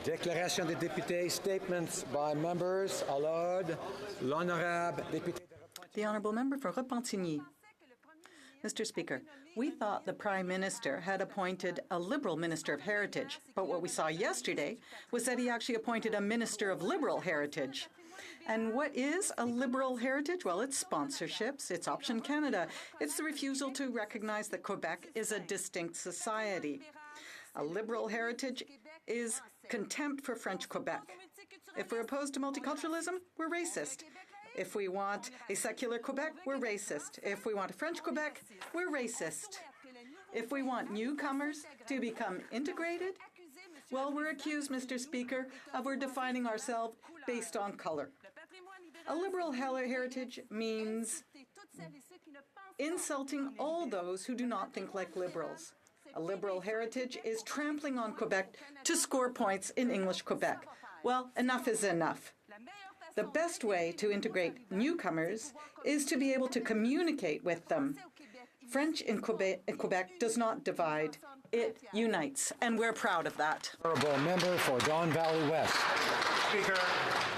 Déclaration des députés, statements by members. À l'ordre, l'honorable député. The Honourable Member for Repentigny. Mr. Speaker, we thought the Prime Minister had appointed a Liberal Minister of Heritage, but what we saw yesterday was that he actually appointed a Minister of Liberal Heritage. And what is a liberal heritage? Well, it's sponsorships, it's Option Canada, it's the refusal to recognize that Quebec is a distinct society. A liberal heritage is contempt for French Quebec. If we're opposed to multiculturalism, we're racist. If we want a secular Quebec, we're racist. If we want a French Quebec, we're racist. If we want newcomers to become integrated, well, we're accused, Mr. Speaker, of we're defining ourselves based on color. A liberal heritage means insulting all those who do not think like liberals. A liberal heritage is trampling on Quebec to score points in English Quebec. Well, enough is enough. The best way to integrate newcomers is to be able to communicate with them. French in Quebec does not divide, it unites, and we're proud of that. Honourable Member for Don Valley West. Speaker,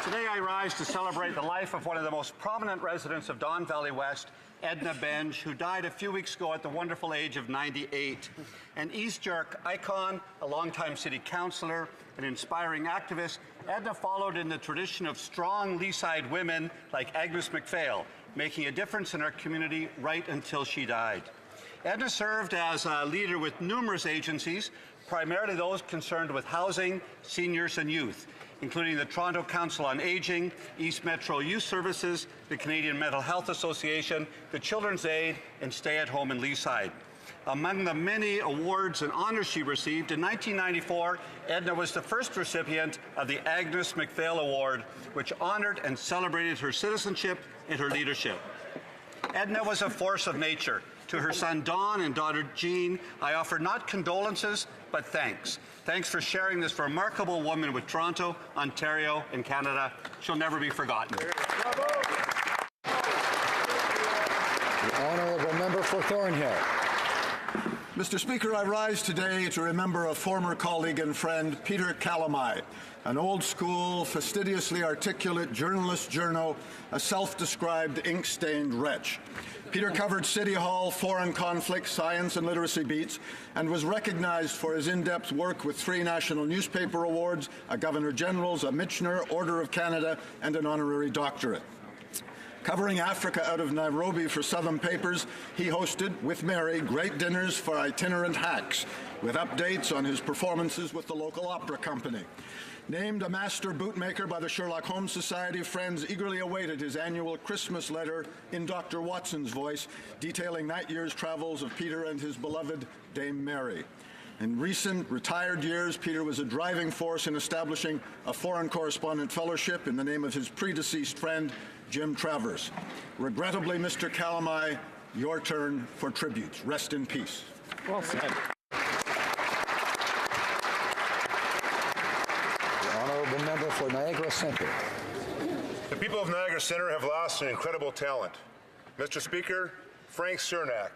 today I rise to celebrate the life of one of the most prominent residents of Don Valley West, Edna Benj, who died a few weeks ago at the wonderful age of 98. An East York icon, a longtime city councillor, an inspiring activist, Edna followed in the tradition of strong Leaside women like Agnes MacPhail, making a difference in our community right until she died. Edna served as a leader with numerous agencies, primarily those concerned with housing, seniors and youth, including the Toronto Council on Aging, East Metro Youth Services, the Canadian Mental Health Association, the Children's Aid, and Stay at Home in Leaside. Among the many awards and honors she received, in 1994, Edna was the first recipient of the Agnes MacPhail Award, which honored and celebrated her citizenship and her leadership. Edna was a force of nature. To her son Don and daughter Jean, I offer not condolences, but thanks. Thanks for sharing this remarkable woman with Toronto, Ontario, and Canada. She'll never be forgotten. The Honourable Member for Thornhill. Mr. Speaker, I rise today to remember a former colleague and friend, Peter Calamai, an old-school, fastidiously articulate journalist journo, a self-described ink-stained wretch. Peter covered City Hall, foreign conflict, science and literacy beats, and was recognized for his in-depth work with 3 national newspaper awards, a Governor-General's, a Michener, Order of Canada, and an honorary doctorate. Covering Africa out of Nairobi for Southern Papers, he hosted, with Mary, great dinners for itinerant hacks, with updates on his performances with the local opera company. Named a master bootmaker by the Sherlock Holmes Society, friends eagerly awaited his annual Christmas letter in Dr. Watson's voice, detailing that year's travels of Peter and his beloved Dame Mary. In recent retired years, Peter was a driving force in establishing a foreign correspondent fellowship in the name of his predeceased friend, Jim Travers. Regrettably, Mr. Calamai, your turn for tributes. Rest in peace. Well said. The Honourable Member for Niagara Centre. The people of Niagara Centre have lost an incredible talent. Mr. Speaker, Frank Cernak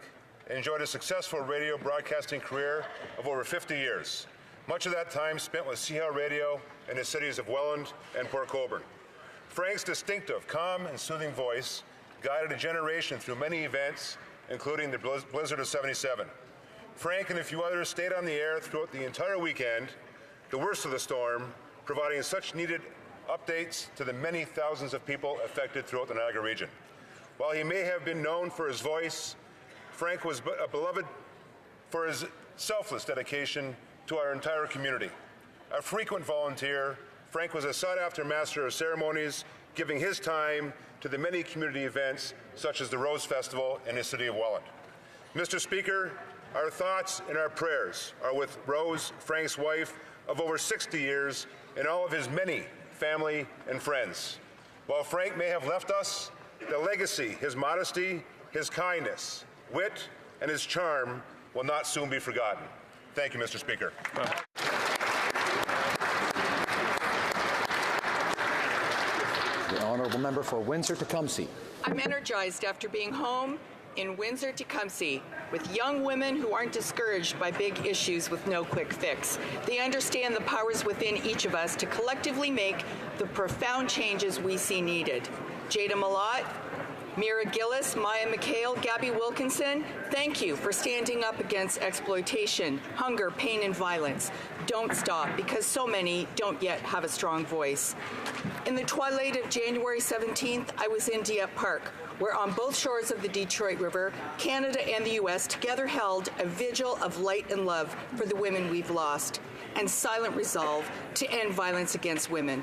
enjoyed a successful radio broadcasting career of over 50 years. Much of that time spent with CHL Radio in the cities of Welland and Port Colborne. Frank's distinctive, calm, and soothing voice guided a generation through many events, including the blizzard of '77. Frank and a few others stayed on the air throughout the entire weekend, the worst of the storm, providing such needed updates to the many thousands of people affected throughout the Niagara region. While he may have been known for his voice, Frank was beloved for his selfless dedication to our entire community. A frequent volunteer, Frank was a sought-after master of ceremonies, giving his time to the many community events, such as the Rose Festival in the city of Welland. Mr. Speaker, our thoughts and our prayers are with Rose, Frank's wife of over 60 years, and all of his many family and friends. While Frank may have left us, the legacy, his modesty, his kindness, wit, and his charm will not soon be forgotten. Thank you, Mr. Speaker. The Honourable Member for Windsor-Tecumseh. I'm energized after being home in Windsor-Tecumseh with young women who aren't discouraged by big issues with no quick fix. They understand the powers within each of us to collectively make the profound changes we see needed. Jada Malott, Mira Gillis, Maya McHale, Gabby Wilkinson, thank you for standing up against exploitation, hunger, pain, and violence. Don't stop, because so many don't yet have a strong voice. In the twilight of January 17th, I was in Dieppe Park, where on both shores of the Detroit River, Canada and the U.S. together held a vigil of light and love for the women we've lost, and silent resolve to end violence against women.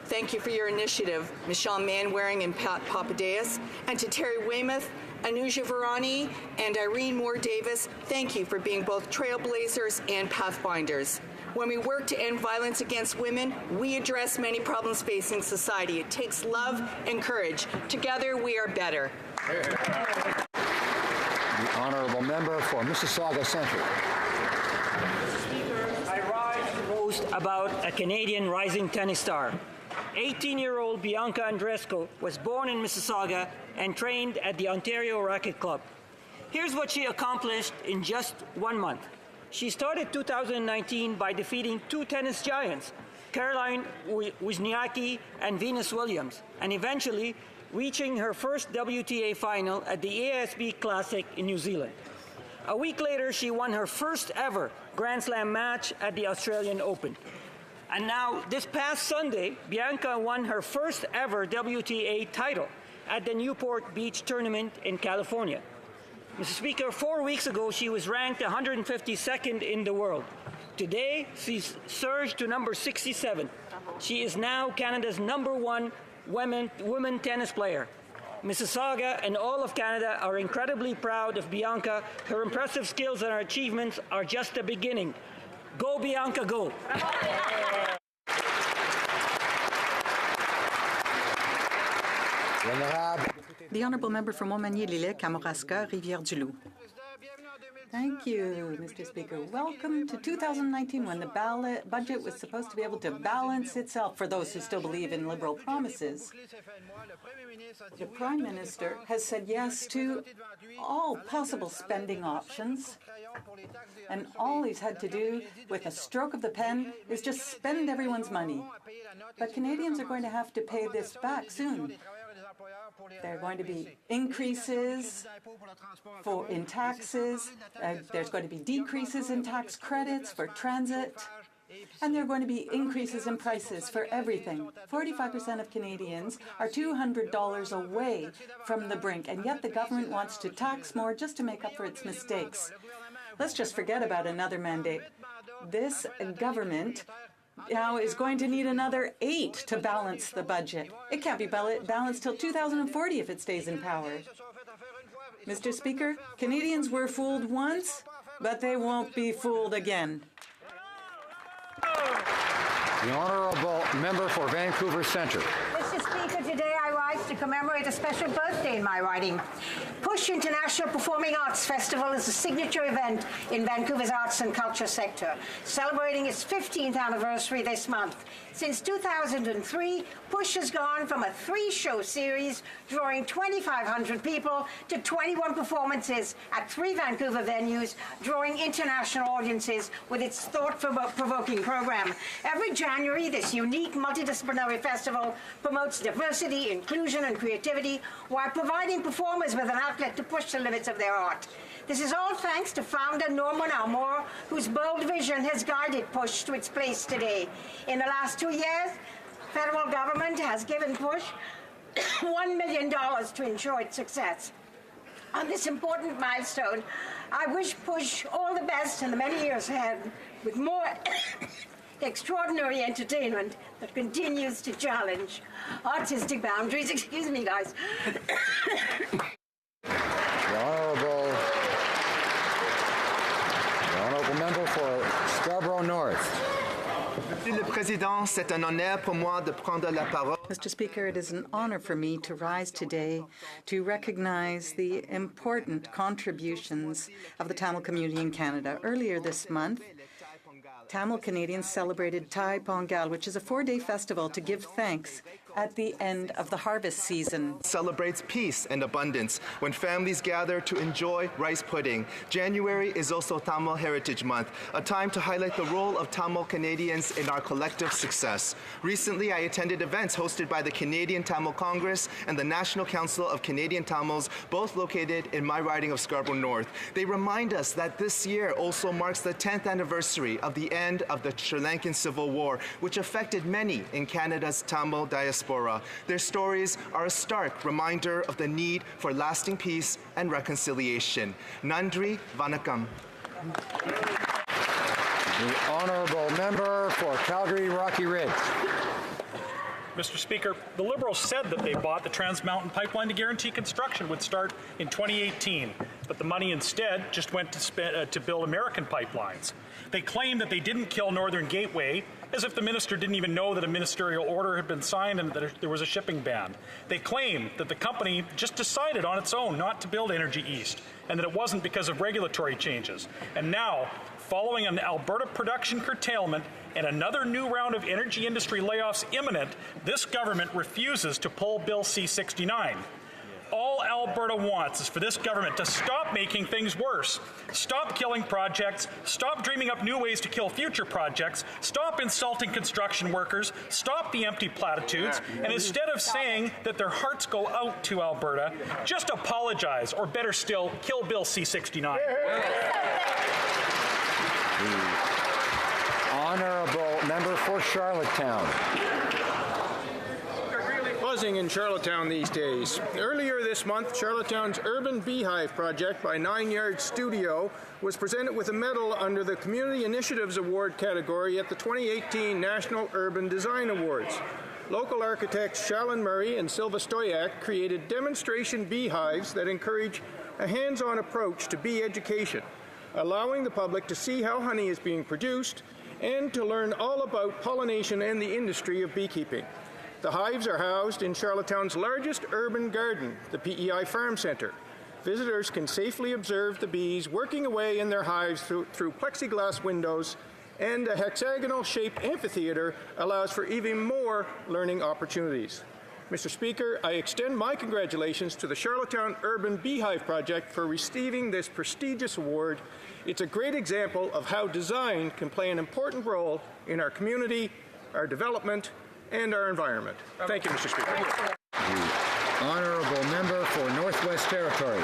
Thank you for your initiative, Michelle Manwaring and Pat Papadakis, and to Terry Weymouth, Anuja Varani, and Irene Moore-Davis, thank you for being both trailblazers and pathfinders. When we work to end violence against women, we address many problems facing society. It takes love and courage. Together, we are better. The honourable member for Mississauga Centre. I rise to boast about a Canadian rising tennis star. 18-year-old Bianca Andreescu was born in Mississauga and trained at the Ontario Racket Club. Here's what she accomplished in just 1 month. She started 2019 by defeating two tennis giants, Caroline Wozniacki and Venus Williams, and eventually reaching her first WTA final at the ASB Classic in New Zealand. A week later, she won her first ever Grand Slam match at the Australian Open. And now, this past Sunday, Bianca won her first ever WTA title at the Newport Beach tournament in California. Mr. Speaker, 4 weeks ago, she was ranked 152nd in the world. Today, she's surged to number 67. She is now Canada's #1 women tennis player. Mississauga and all of Canada are incredibly proud of Bianca. Her impressive skills and her achievements are just the beginning. Go, Bianca, go. The honourable member for Montmagny-Lillet, Kamouraska, Rivière-du-Loup. Thank you, Mr. Speaker. Welcome to 2019, when the budget was supposed to be able to balance itself for those who still believe in liberal promises. The Prime Minister has said yes to all possible spending options, and all he's had to do with a stroke of the pen is just spend everyone's money. But Canadians are going to have to pay this back soon. There are going to be increases in taxes, there's going to be decreases in tax credits for transit, and there are going to be increases in prices for everything. 45% of Canadians are $200 away from the brink, and yet the government wants to tax more just to make up for its mistakes. Let's just forget about another mandate. This government now is going to need another 8 to balance the budget. It can't be balanced till 2040 if it stays in power. Mr. Speaker, Canadians were fooled once, but they won't be fooled again. The honourable member for Vancouver Centre. Mr. Speaker, today I rise to commemorate a special birthday in my riding. PUSH International Performing Arts Festival is a signature event in Vancouver's arts and culture sector, celebrating its 15th anniversary this month. Since 2003, PUSH has gone from a 3-show series drawing 2,500 people to 21 performances at 3 Vancouver venues, drawing international audiences with its thought-provoking program. Every January, this unique multidisciplinary festival promotes diversity, inclusion, and creativity while providing performers with an outlet to push the limits of their art. This is all thanks to founder Norman Almore, whose bold vision has guided PUSH to its place today. In the last 2 years, federal government has given PUSH $1 million to ensure its success. On this important milestone, I wish PUSH all the best in the many years ahead, with more extraordinary entertainment that continues to challenge artistic boundaries. Excuse me, guys. The honourable member for Scarborough North. Mr. Speaker, it is an honour for me to rise today to recognize the important contributions of the Tamil community in Canada. Earlier this month, Tamil Canadians celebrated Thai Pongal, which is a 4-day festival to give thanks at the end of the harvest season. Celebrates peace and abundance when families gather to enjoy rice pudding. January is also Tamil Heritage Month, a time to highlight the role of Tamil Canadians in our collective success. Recently, I attended events hosted by the Canadian Tamil Congress and the National Council of Canadian Tamils, both located in my riding of Scarborough North. They remind us that this year also marks the 10th anniversary of the end of the Sri Lankan Civil War, which affected many in Canada's Tamil diaspora. Their stories are a stark reminder of the need for lasting peace and reconciliation. Nandri Vanakkam. The honourable member for Calgary Rocky Ridge. Mr. Speaker, the Liberals said that they bought the Trans Mountain Pipeline to guarantee construction would start in 2018, but the money instead just went to build American pipelines. They claimed that they didn't kill Northern Gateway, as if the minister didn't even know that a ministerial order had been signed and that there was a shipping ban. They claimed that the company just decided on its own not to build Energy East, and that it wasn't because of regulatory changes. And now, following an Alberta production curtailment and another new round of energy industry layoffs imminent, this government refuses to pull Bill C-69. All Alberta wants is for this government to stop making things worse, stop killing projects, stop dreaming up new ways to kill future projects, stop insulting construction workers, stop the empty platitudes, and instead of saying that their hearts go out to Alberta, just apologize, or better still, kill Bill C-69. Honourable member for Charlottetown. Buzzing in Charlottetown these days. Earlier this month, Charlottetown's Urban Beehive project by 9 Yard Studio was presented with a medal under the Community Initiatives Award category at the 2018 National Urban Design Awards. Local architects Shalon Murray and Silva Stoyak created demonstration beehives that encourage a hands-on approach to bee education, allowing the public to see how honey is being produced and to learn all about pollination and the industry of beekeeping. The hives are housed in Charlottetown's largest urban garden, the PEI Farm Centre. Visitors can safely observe the bees working away in their hives through plexiglass windows, and a hexagonal-shaped amphitheatre allows for even more learning opportunities. Mr. Speaker, I extend my congratulations to the Charlottetown Urban Beehive Project for receiving this prestigious award. It's a great example of how design can play an important role in our community, our development, and our environment. Thank you, Mr. Speaker. The honourable member for Northwest Territories.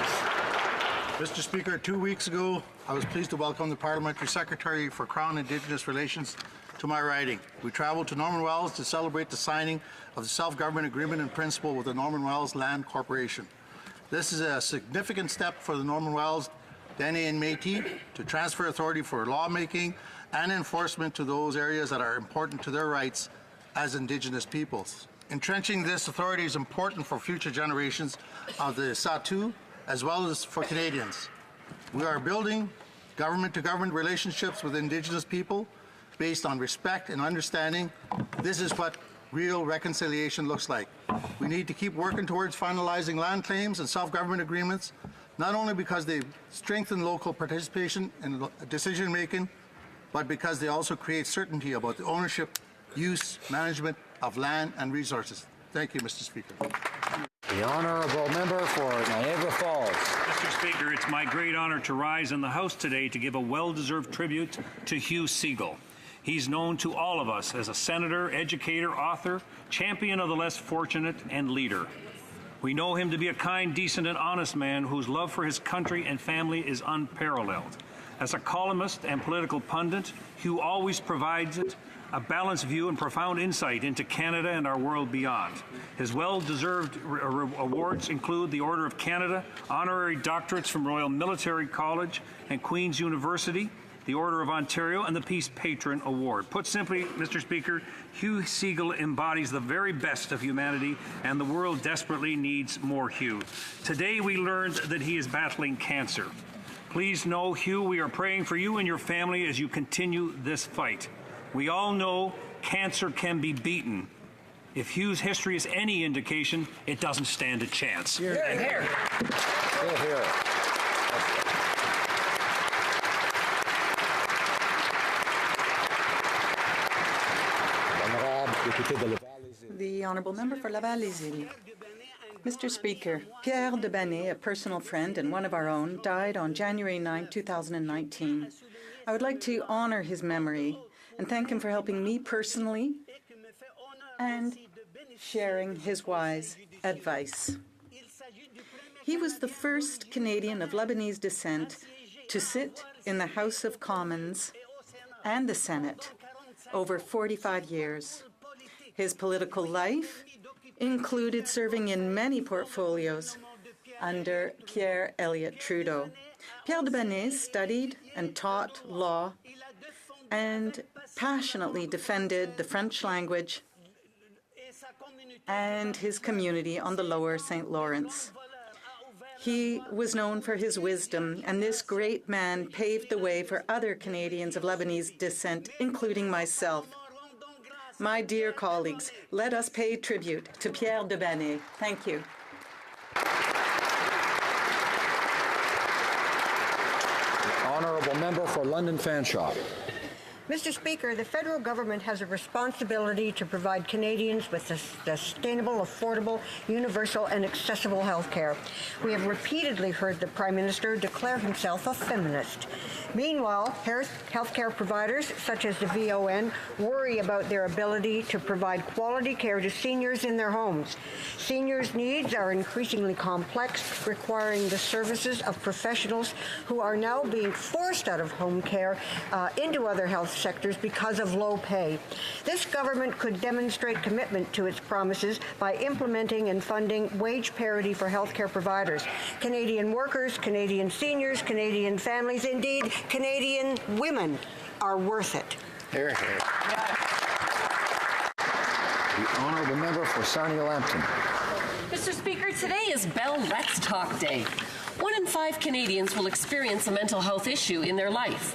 Mr. Speaker, 2 weeks ago, I was pleased to welcome the Parliamentary Secretary for Crown Indigenous Relations to my riding. We travelled to Norman Wells to celebrate the signing of the self-government agreement in principle with the Norman Wells Land Corporation. This is a significant step for the Norman Wells, Dene and Métis to transfer authority for lawmaking and enforcement to those areas that are important to their rights as Indigenous peoples. Entrenching this authority is important for future generations of the Satu as well as for Canadians. We are building government-to-government relationships with Indigenous people based on respect and understanding. This is what real reconciliation looks like. We need to keep working towards finalizing land claims and self-government agreements, not only because they strengthen local participation in decision-making, but because they also create certainty about the ownership, use, management of land and resources. Thank you, Mr. Speaker. The honourable member for Niagara Falls. Mr. Speaker, it's my great honour to rise in the House today to give a well-deserved tribute to Hugh Segal. He's known to all of us as a senator, educator, author, champion of the less fortunate, and leader. We know him to be a kind, decent, and honest man whose love for his country and family is unparalleled. As a columnist and political pundit, Hugh always provides a balanced view and profound insight into Canada and our world beyond. His well-deserved awards include the Order of Canada, honorary doctorates from Royal Military College and Queen's University, the Order of Ontario, and the Peace Patron Award. Put simply, Mr. Speaker, Hugh Segal embodies the very best of humanity, and the world desperately needs more Hugh. Today we learned that he is battling cancer. Please know, Hugh, we are praying for you and your family as you continue this fight. We all know cancer can be beaten. If Hugh's history is any indication, it doesn't stand a chance. Here, here. Here, here. Honorable député de Laval The Honourable Member for Laval-les-Îles. Mr. Speaker, Pierre de Banet, a personal friend and one of our own, died on January 9, 2019. I would like to honour his memory and thank him for helping me personally and sharing his wise advice. He was the first Canadian of Lebanese descent to sit in the House of Commons and the Senate over 45 years. His political life included serving in many portfolios under Pierre Elliott Trudeau. Pierre de Banet studied and taught law and passionately defended the French language and his community on the Lower St. Lawrence. He was known for his wisdom, and this great man paved the way for other Canadians of Lebanese descent, including myself. My dear colleagues, let us pay tribute to Pierre de Banet. Thank you. The Honourable Member for London Fanshawe. Mr. Speaker, the federal government has a responsibility to provide Canadians with sustainable, affordable, universal, and accessible health care. We have repeatedly heard the Prime Minister declare himself a feminist. Meanwhile, health care providers, such as the VON, worry about their ability to provide quality care to seniors in their homes. Seniors' needs are increasingly complex, requiring the services of professionals who are now being forced out of home care into other health sectors because of low pay. This government could demonstrate commitment to its promises by implementing and funding wage parity for healthcare providers. Canadian workers, Canadian seniors, Canadian families, indeed, Canadian women are worth it. Hear, hear. The Honourable Member for Sarnia-Lambton. Mr. Speaker, today is Bell Let's Talk Day. 1 in 5 Canadians will experience a mental health issue in their life.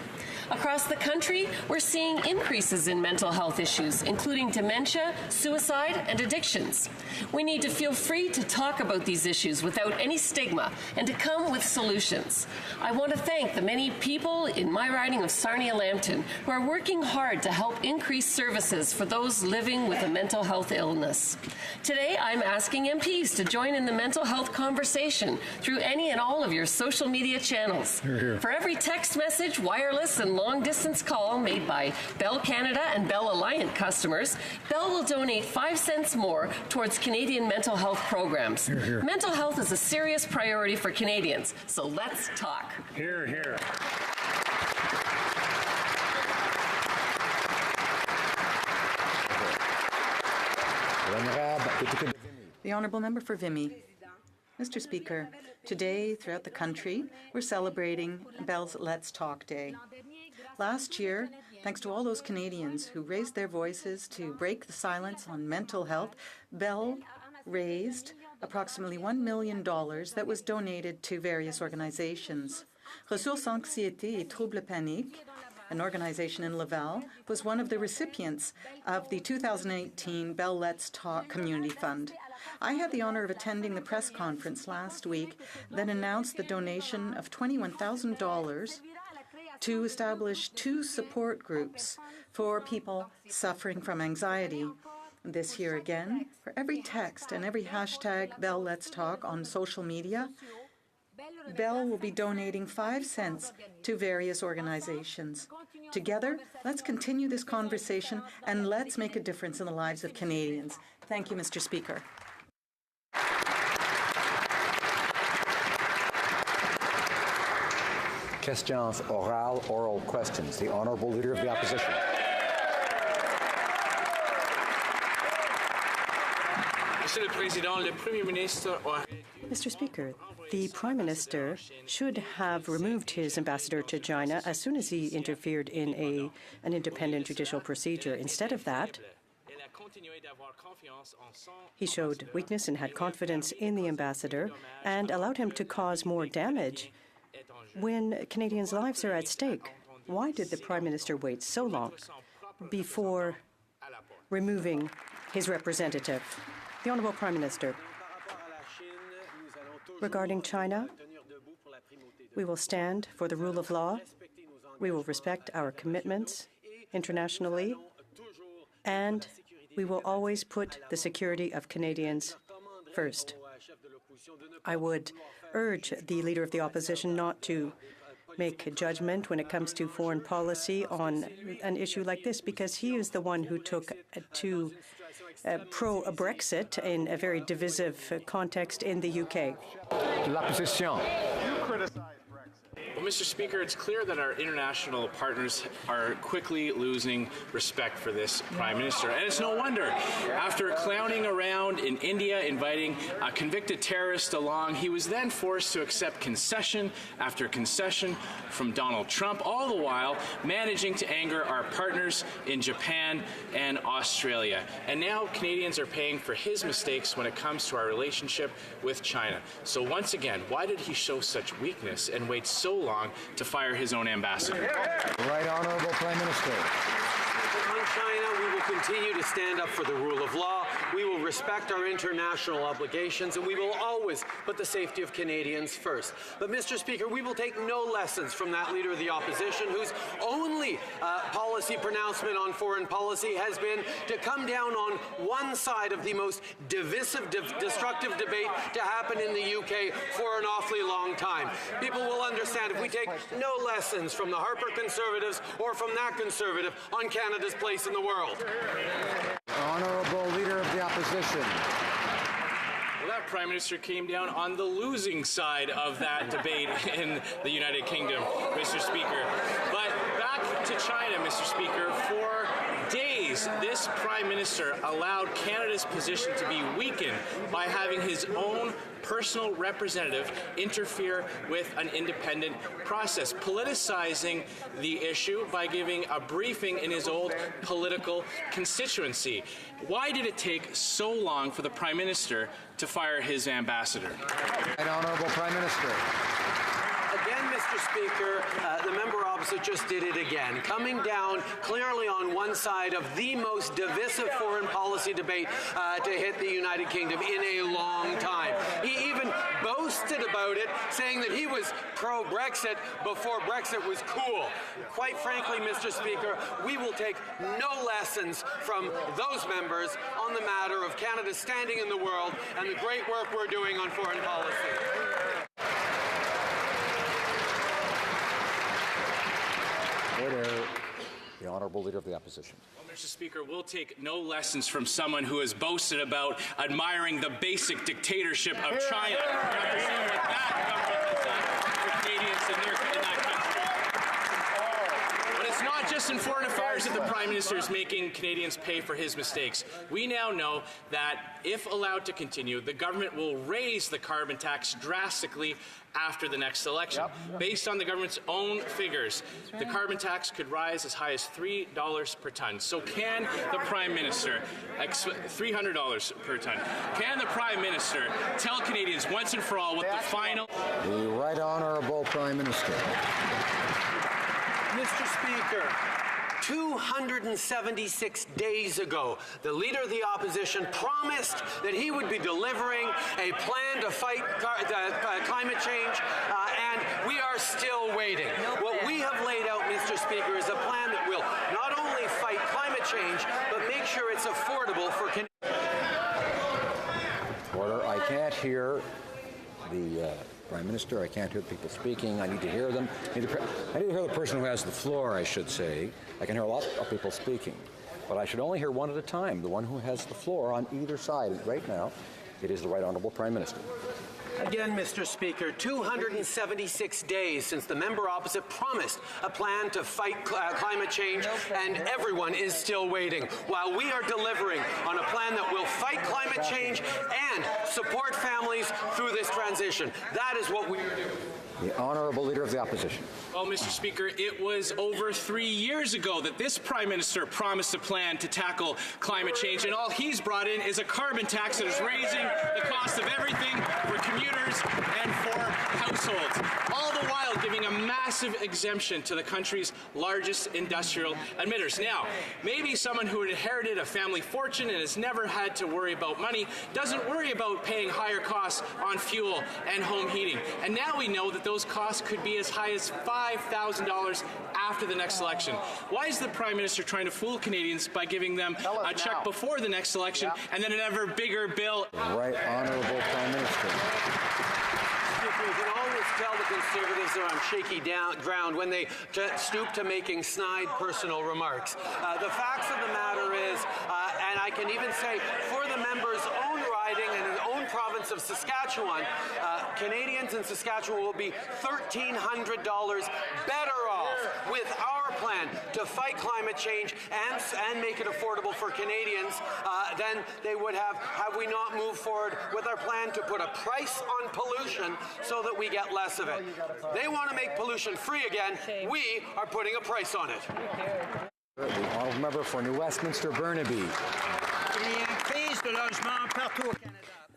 Across the country, we're seeing increases in mental health issues, including dementia, suicide, and addictions. We need to feel free to talk about these issues without any stigma and to come with solutions. I want to thank the many people in my riding of Sarnia-Lambton who are working hard to help increase services for those living with a mental health illness. Today, I'm asking MPs to join in the mental health conversation through any and all of your social media channels. Hear, hear. For every text message, wireless, and long-distance call made by Bell Canada and Bell Alliant customers, Bell will donate 5 cents more towards Canadian mental health programs. Hear, hear. Mental health is a serious priority for Canadians, so let's talk. Hear, hear. The Honourable Member for Vimy. Mr. Speaker, today throughout the country, we're celebrating Bell's Let's Talk Day. Last year, thanks to all those Canadians who raised their voices to break the silence on mental health, Bell raised approximately $1 million that was donated to various organizations. Ressources Anxiété et Troubles Paniques, an organization in Laval, was one of the recipients of the 2018 Bell Let's Talk Community Fund. I had the honor of attending the press conference last week that announced the donation of $21,000 to establish 2 support groups for people suffering from anxiety. This year again, for every text and every hashtag Bell Let's Talk on social media, Bell will be donating 5 cents to various organizations. Together, let's continue this conversation and let's make a difference in the lives of Canadians. Thank you, Mr. Speaker. Questions orales, oral questions. The Honourable Leader of the Opposition. Mr. Speaker, the Prime Minister should have removed his ambassador to China as soon as he interfered in an independent judicial procedure. Instead of that, he showed weakness and had confidence in the ambassador and allowed him to cause more damage when Canadians' lives are at stake. Why did the Prime Minister wait so long before removing his representative? The Honourable Prime Minister. Regarding China, we will stand for the rule of law. We will respect our commitments internationally, and We will always put the security of Canadians first. I would urge the Leader of the Opposition not to make a judgment when it comes to foreign policy on an issue like this, because he is the one who took to pro-Brexit in a very divisive context in the UK. L'opposition. Well, Mr. Speaker, it's clear that our international partners are quickly losing respect for this Prime Minister. And it's no wonder. After clowning around in India, inviting a convicted terrorist along, he was then forced to accept concession after concession from Donald Trump, all the while managing to anger our partners in Japan and Australia. And now Canadians are paying for his mistakes when it comes to our relationship with China. So once again, why did he show such weakness and wait so long to fire his own ambassador? Right Honourable Prime Minister. On China, we will continue to stand up for the rule of law. We will respect our international obligations, and we will always put the safety of Canadians first. But, Mr. Speaker, we will take no lessons from that Leader of the Opposition, whose only policy pronouncement on foreign policy has been to come down on one side of the most divisive, destructive debate to happen in the UK for an awfully long time. People will understand if we take no lessons from the Harper Conservatives or from that Conservative on Canada's place in the world. Honourable Leader of the Opposition. Well, that Prime Minister came down on the losing side of that debate in the United Kingdom, Mr. Speaker. But back to China, Mr. Speaker. For days, this Prime Minister allowed Canada's position to be weakened by having his own personal representative interfere with an independent process, politicizing the issue by giving a briefing in his old political constituency. Why did it take so long for the Prime Minister to fire his ambassador? Right Honourable Prime Minister. Again, Mr. Speaker, the member opposite just did it again, coming down clearly on one side of the most divisive foreign policy debate to hit the United Kingdom in a long time. He even boasted about it, saying that he was pro-Brexit before Brexit was cool. Quite frankly, Mr. Speaker, we will take no lessons from those members on the matter of Canada's standing in the world and the great work we're doing on foreign policy. Order. The Honourable Leader of the Opposition. Well, Mr. Speaker, we'll take no lessons from someone who has boasted about admiring the basic dictatorship of China. After seeing what that government has done for Canadians in that country. But it's not just in foreign affairs that the Prime Minister is making Canadians pay for his mistakes. We now know that if allowed to continue, the government will raise the carbon tax drastically after the next election. Based on the government's own figures, the carbon tax could rise as high as $3 per ton. So can the Prime Minister, $300 per ton, can the Prime Minister tell Canadians once and for all what the final... The Right Honourable Prime Minister. Mr. Speaker, 276 days ago, the Leader of the Opposition promised that he would be delivering a plan to fight climate change, and we are still waiting. What we have laid out, Mr. Speaker, is a plan that will not only fight climate change, but make sure it's affordable for Canadians. Order. I can't hear the Prime Minister. I can't hear people speaking. I need to hear them. I need to hear the person who has the floor, I should say. I can hear a lot of people speaking, but I should only hear one at a time, the one who has the floor on either side. Right now, it is the Right Honourable Prime Minister. Again, Mr. Speaker, 276 days since the member opposite promised a plan to fight climate change, and everyone is still waiting, while we are delivering on a plan that will fight climate change and support families through this transition. That is what we are doing. The Honourable Leader of the Opposition. Well, Mr. Speaker, it was over 3 years ago that this Prime Minister promised a plan to tackle climate change, and all he's brought in is a carbon tax that is raising the cost of everything for commuters and for households, all the while giving a massive massive exemption to the country's largest industrial emitters. Now, maybe someone who inherited a family fortune and has never had to worry about money doesn't worry about paying higher costs on fuel and home heating. And now we know that those costs could be as high as $5,000 after the next election. Why is the Prime Minister trying to fool Canadians by giving them a check before the next election and then an ever bigger bill? Right Honourable Prime Minister. You can always tell the Conservatives are on shaky ground when they stoop to making snide personal remarks. The facts of the matter is, and I can even say for the member's own riding and his own province of Saskatchewan, Canadians in Saskatchewan will be $1,300 better off with our plan to fight climate change and make it affordable for Canadians than they would have we not moved forward with our plan to put a price on pollution so that we get less of it. They want to make pollution free again. We are putting a price on it. The Honourable Member for New Westminster Burnaby.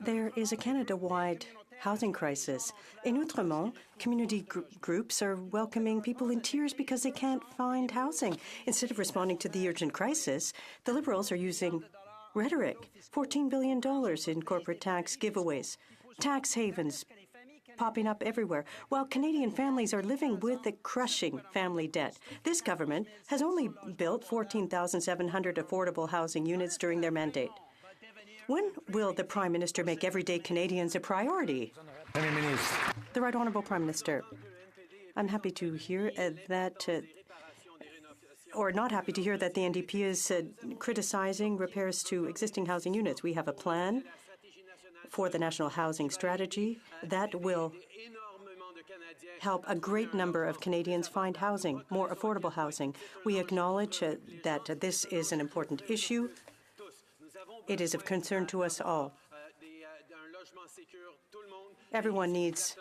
There is a Canada-wide housing crisis. In Outremont, community groups are welcoming people in tears because they can't find housing. Instead of responding to the urgent crisis, the Liberals are using rhetoric. $14 billion in corporate tax giveaways, tax havens popping up everywhere, while Canadian families are living with a crushing family debt. This government has only built 14,700 affordable housing units during their mandate. When will the Prime Minister make everyday Canadians a priority? The Right Honourable Prime Minister, I'm happy to hear or not happy to hear that the NDP is criticizing repairs to existing housing units. We have a plan for the National Housing Strategy that will help a great number of Canadians find housing, more affordable housing. We acknowledge that this is an important issue. It is of concern to us all. Everyone needs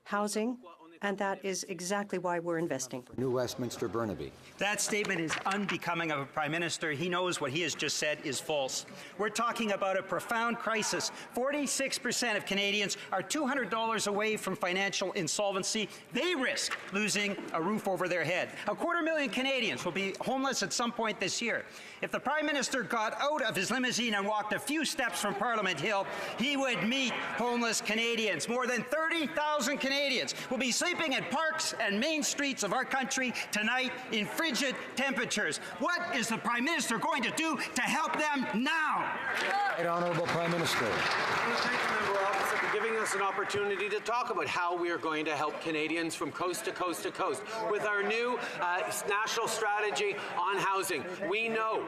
housing, and that is exactly why we're investing. New Westminster Burnaby. That statement is unbecoming of a Prime Minister. He knows what he has just said is false. We're talking about a profound crisis. 46% of Canadians are $200 away from financial insolvency. They risk losing a roof over their head. 250,000 Canadians will be homeless at some point this year. If the Prime Minister got out of his limousine and walked a few steps from Parliament Hill, he would meet homeless Canadians. More than 30,000 Canadians will be sleeping in parks and main streets of our country tonight in frigid temperatures. What is the Prime Minister going to do to help them now? Right Honourable Prime Minister. Thank you, Member Opposite, for giving us an opportunity to talk about how we are going to help Canadians from coast to coast to coast. With our new national strategy on housing, we know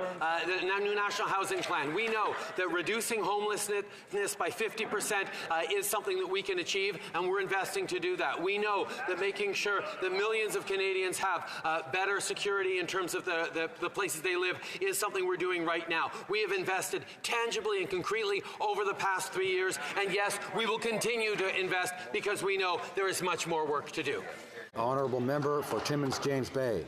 the new national housing plan, we know that reducing homelessness by 50% is something that we can achieve, and we're investing to do that. We know that making sure that millions of Canadians have better security in terms of the places they live is something we're doing right now. We have invested tangibly and concretely over the past 3 years, and yes, we will continue to invest because we know there is much more work to do. Honourable Member for Timmins James Bay.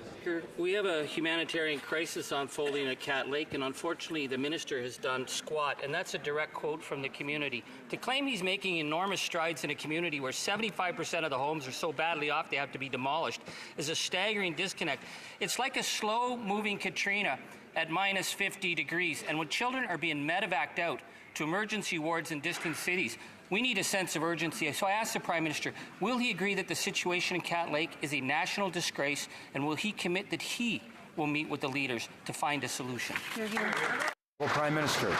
We have a humanitarian crisis unfolding at Cat Lake, and unfortunately the Minister has done squat, and that's a direct quote from the community. To claim he's making enormous strides in a community where 75% of the homes are so badly off they have to be demolished is a staggering disconnect. It's like a slow-moving Katrina at minus 50 degrees, and when children are being medevaced out to emergency wards in distant cities, we need a sense of urgency. So I asked the Prime Minister, will he agree that the situation in Cat Lake is a national disgrace, and will he commit that he will meet with the leaders to find a solution? Prime Minister.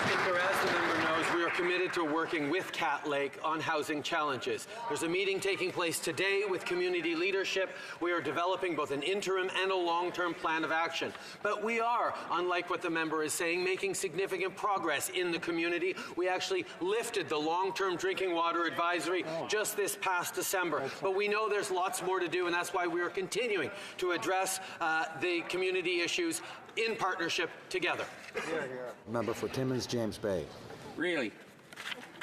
Speaker, as the member knows, we are committed to working with Cat Lake on housing challenges. There's a meeting taking place today with community leadership. We are developing both an interim and a long-term plan of action. But we are, unlike what the member is saying, making significant progress in the community. We actually lifted the long-term drinking water advisory just this past December. But we know there's lots more to do, and that's why we are continuing to address the community issues in partnership together. Member for Timmins James Bay. Really?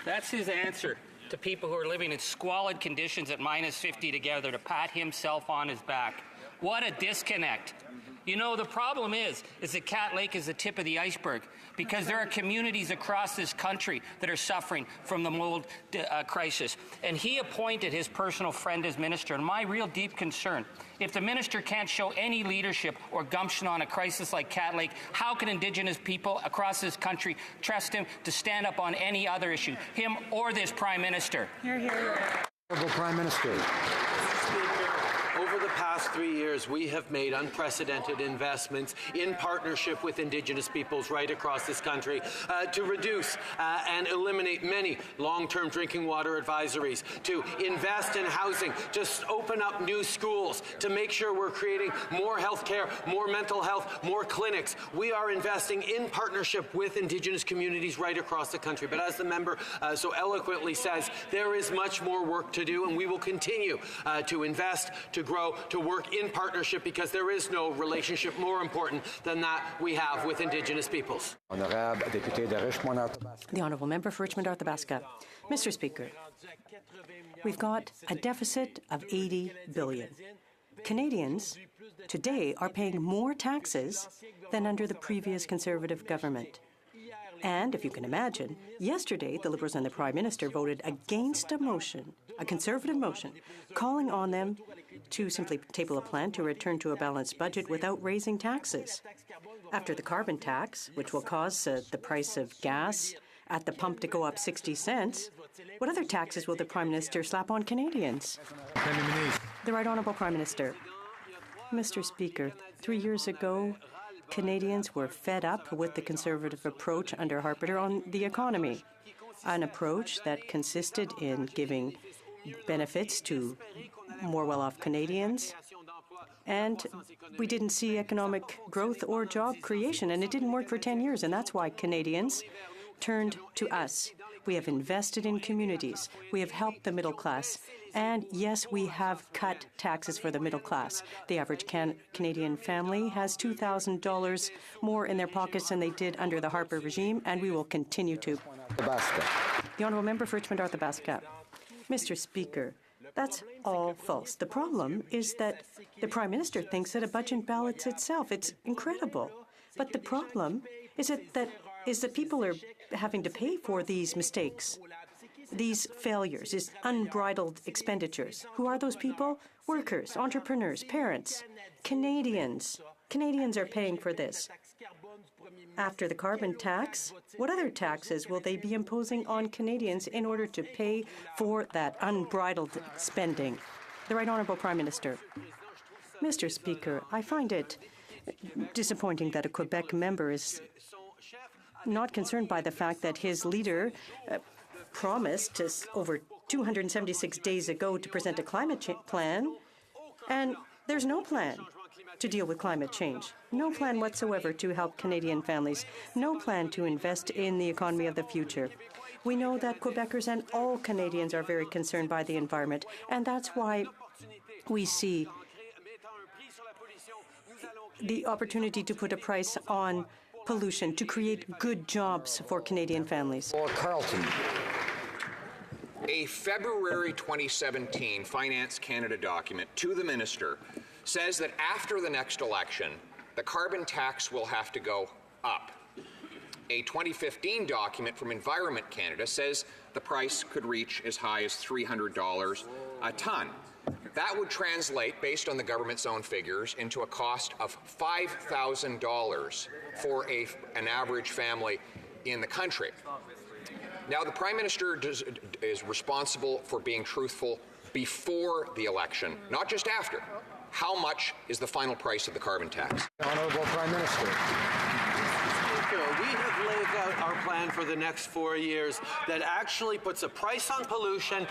That's his answer to people who are living in squalid conditions at minus 50 together, to pat himself on his back. What a disconnect. You know, the problem is that Cat Lake is the tip of the iceberg because there are communities across this country that are suffering from the mold crisis. And he appointed his personal friend as minister. And my real deep concern, if the minister can't show any leadership or gumption on a crisis like Cat Lake, how can Indigenous people across this country trust him to stand up on any other issue, him or this Prime Minister? Hear, hear. Honourable Prime Minister. Over the past 3 years, we have made unprecedented investments in partnership with Indigenous peoples right across this country to reduce and eliminate many long-term drinking water advisories, to invest in housing, to open up new schools, to make sure we're creating more health care, more mental health, more clinics. We are investing in partnership with Indigenous communities right across the country. But as the member so eloquently says, there is much more work to do, and we will continue to invest, to grow, to work in partnership, because there is no relationship more important than that we have with Indigenous peoples. The Honourable Member for Richmond-Arthabaska. Mr. Speaker, we've got a deficit of $80 billion. Canadians today are paying more taxes than under the previous Conservative government. And, if you can imagine, yesterday the Liberals and the Prime Minister voted against a motion, a Conservative motion, calling on them to simply table a plan to return to a balanced budget without raising taxes. After the carbon tax, which will cause the price of gas at the pump to go up 60 cents, what other taxes will the Prime Minister slap on Canadians? The Right Honourable Prime Minister. Mr. Speaker, 3 years ago, Canadians were fed up with the Conservative approach under Harper on the economy, an approach that consisted in giving benefits to more well-off Canadians, and we didn't see economic growth or job creation, and it didn't work for 10 years, and that's why Canadians turned to us. We have invested in communities. We have helped the middle class. And yes, we have cut taxes for the middle class. The average Canadian family has $2,000 more in their pockets than they did under the Harper regime, and we will continue to. The Honourable Member for Richmond-Arthabaska. Mr. Speaker, that's all false. The problem is that the Prime Minister thinks that a budget balances itself. It's incredible. But the problem is that people are having to pay for these mistakes, these failures, these unbridled expenditures. Who are those people? Workers, entrepreneurs, parents, Canadians. Canadians are paying for this. After the carbon tax, what other taxes will they be imposing on Canadians in order to pay for that unbridled spending? The Right Honourable Prime Minister. Mr. Speaker, I find it disappointing that a Quebec member is not concerned by the fact that his leader promised us over 276 days ago to present a climate plan, and there's no plan to deal with climate change. No plan whatsoever to help Canadian families. No plan to invest in the economy of the future. We know that Quebecers and all Canadians are very concerned by the environment, and that's why we see the opportunity to put a price on pollution, to create good jobs for Canadian families. Or Carleton. A February 2017 Finance Canada document to the minister says that after the next election, the carbon tax will have to go up. A 2015 document from Environment Canada says the price could reach as high as $300 a ton. That would translate, based on the government's own figures, into a cost of $5,000 for an average family in the country. Now, the Prime Minister is responsible for being truthful before the election, not just after. How much is the final price of the carbon tax? Honourable Prime Minister. We have laid out our plan for the next 4 years that actually puts a price on pollution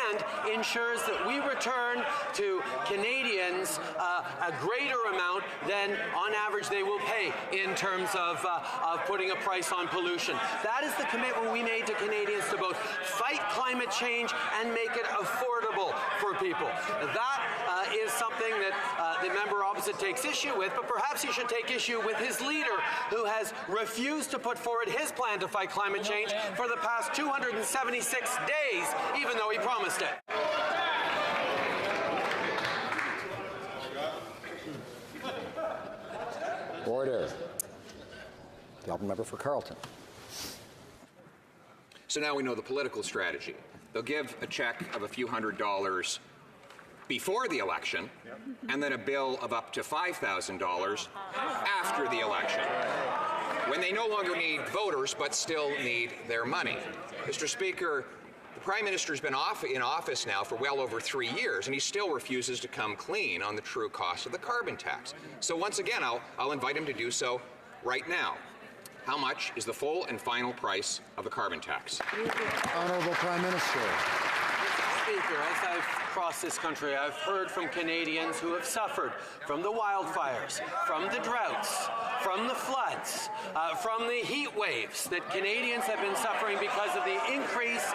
and ensures that we return to Canadians a greater amount than on average they will pay in terms of putting a price on pollution. That is the commitment we made to Canadians to both fight climate change and make it affordable for people. That is something that the member opposite takes issue with, but perhaps he should take issue with his leader, who has refused to put forward his plan to fight climate change for the past 276 days, even though he promised it. the Honourable Member for Carleton. So now we know the political strategy. They'll give a check of a few $100s before the election, and then a bill of up to $5,000 after the election, when they no longer need voters but still need their money. Mr. Speaker, the Prime Minister's been in office now for well over 3 years, and he still refuses to come clean on the true cost of the carbon tax. So once again, I'll invite him to do so right now. How much is the full and final price of the carbon tax? Honourable Prime Minister. Speaker, as I've crossed this country, I've heard from Canadians who have suffered from the wildfires, from the droughts, from the floods, from the heat waves that Canadians have been suffering because of the increase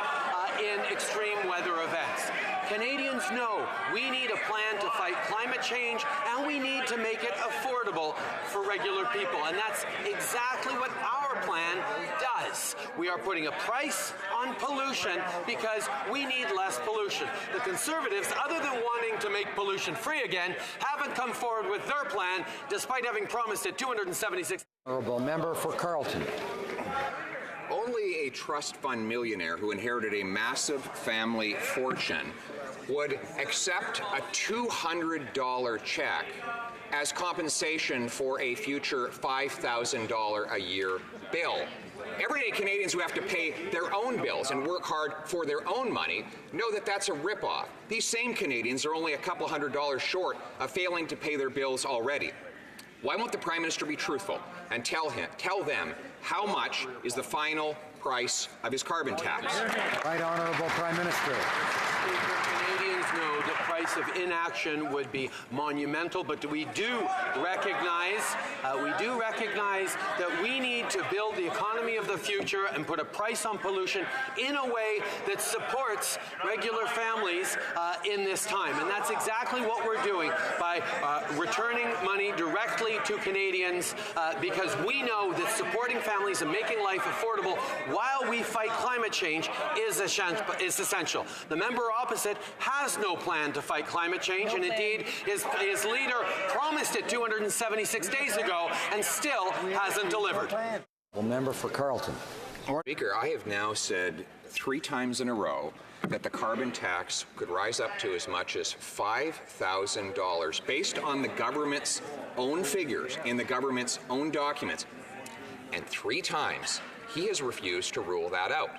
in extreme weather events. Canadians know we need a plan to fight climate change, and we need to make it affordable for regular people. And that's exactly what our plan does. We are putting a price on pollution because we need less pollution. The Conservatives, other than wanting to make pollution free again, haven't come forward with their plan, despite having promised it $276. Honourable Member for Carleton. Only a trust fund millionaire who inherited a massive family fortune would accept a $200 check as compensation for a future $5,000 a year bill. Everyday Canadians who have to pay their own bills and work hard for their own money know that that's a ripoff. These same Canadians are only a couple $100s short of failing to pay their bills already. Why won't the Prime Minister be truthful and tell them how much is the final price of his carbon tax? Right Honourable Prime Minister. Canadians know the price of inaction would be monumental, but we do recognize that we need to build the economy of the future and put a price on pollution in a way that supports regular families in this time. And that's exactly what we're doing by returning money directly to Canadians because we know that supporting families and making life affordable while we fight climate change is essential. The member opposite has no plan to fight climate change, and indeed his leader promised it 276 days ago and still hasn't delivered. Member for Carleton. Speaker, I have now said 3 times in a row that the carbon tax could rise up to as much as $5,000 based on the government's own figures in the government's own documents. And 3 times he has refused to rule that out.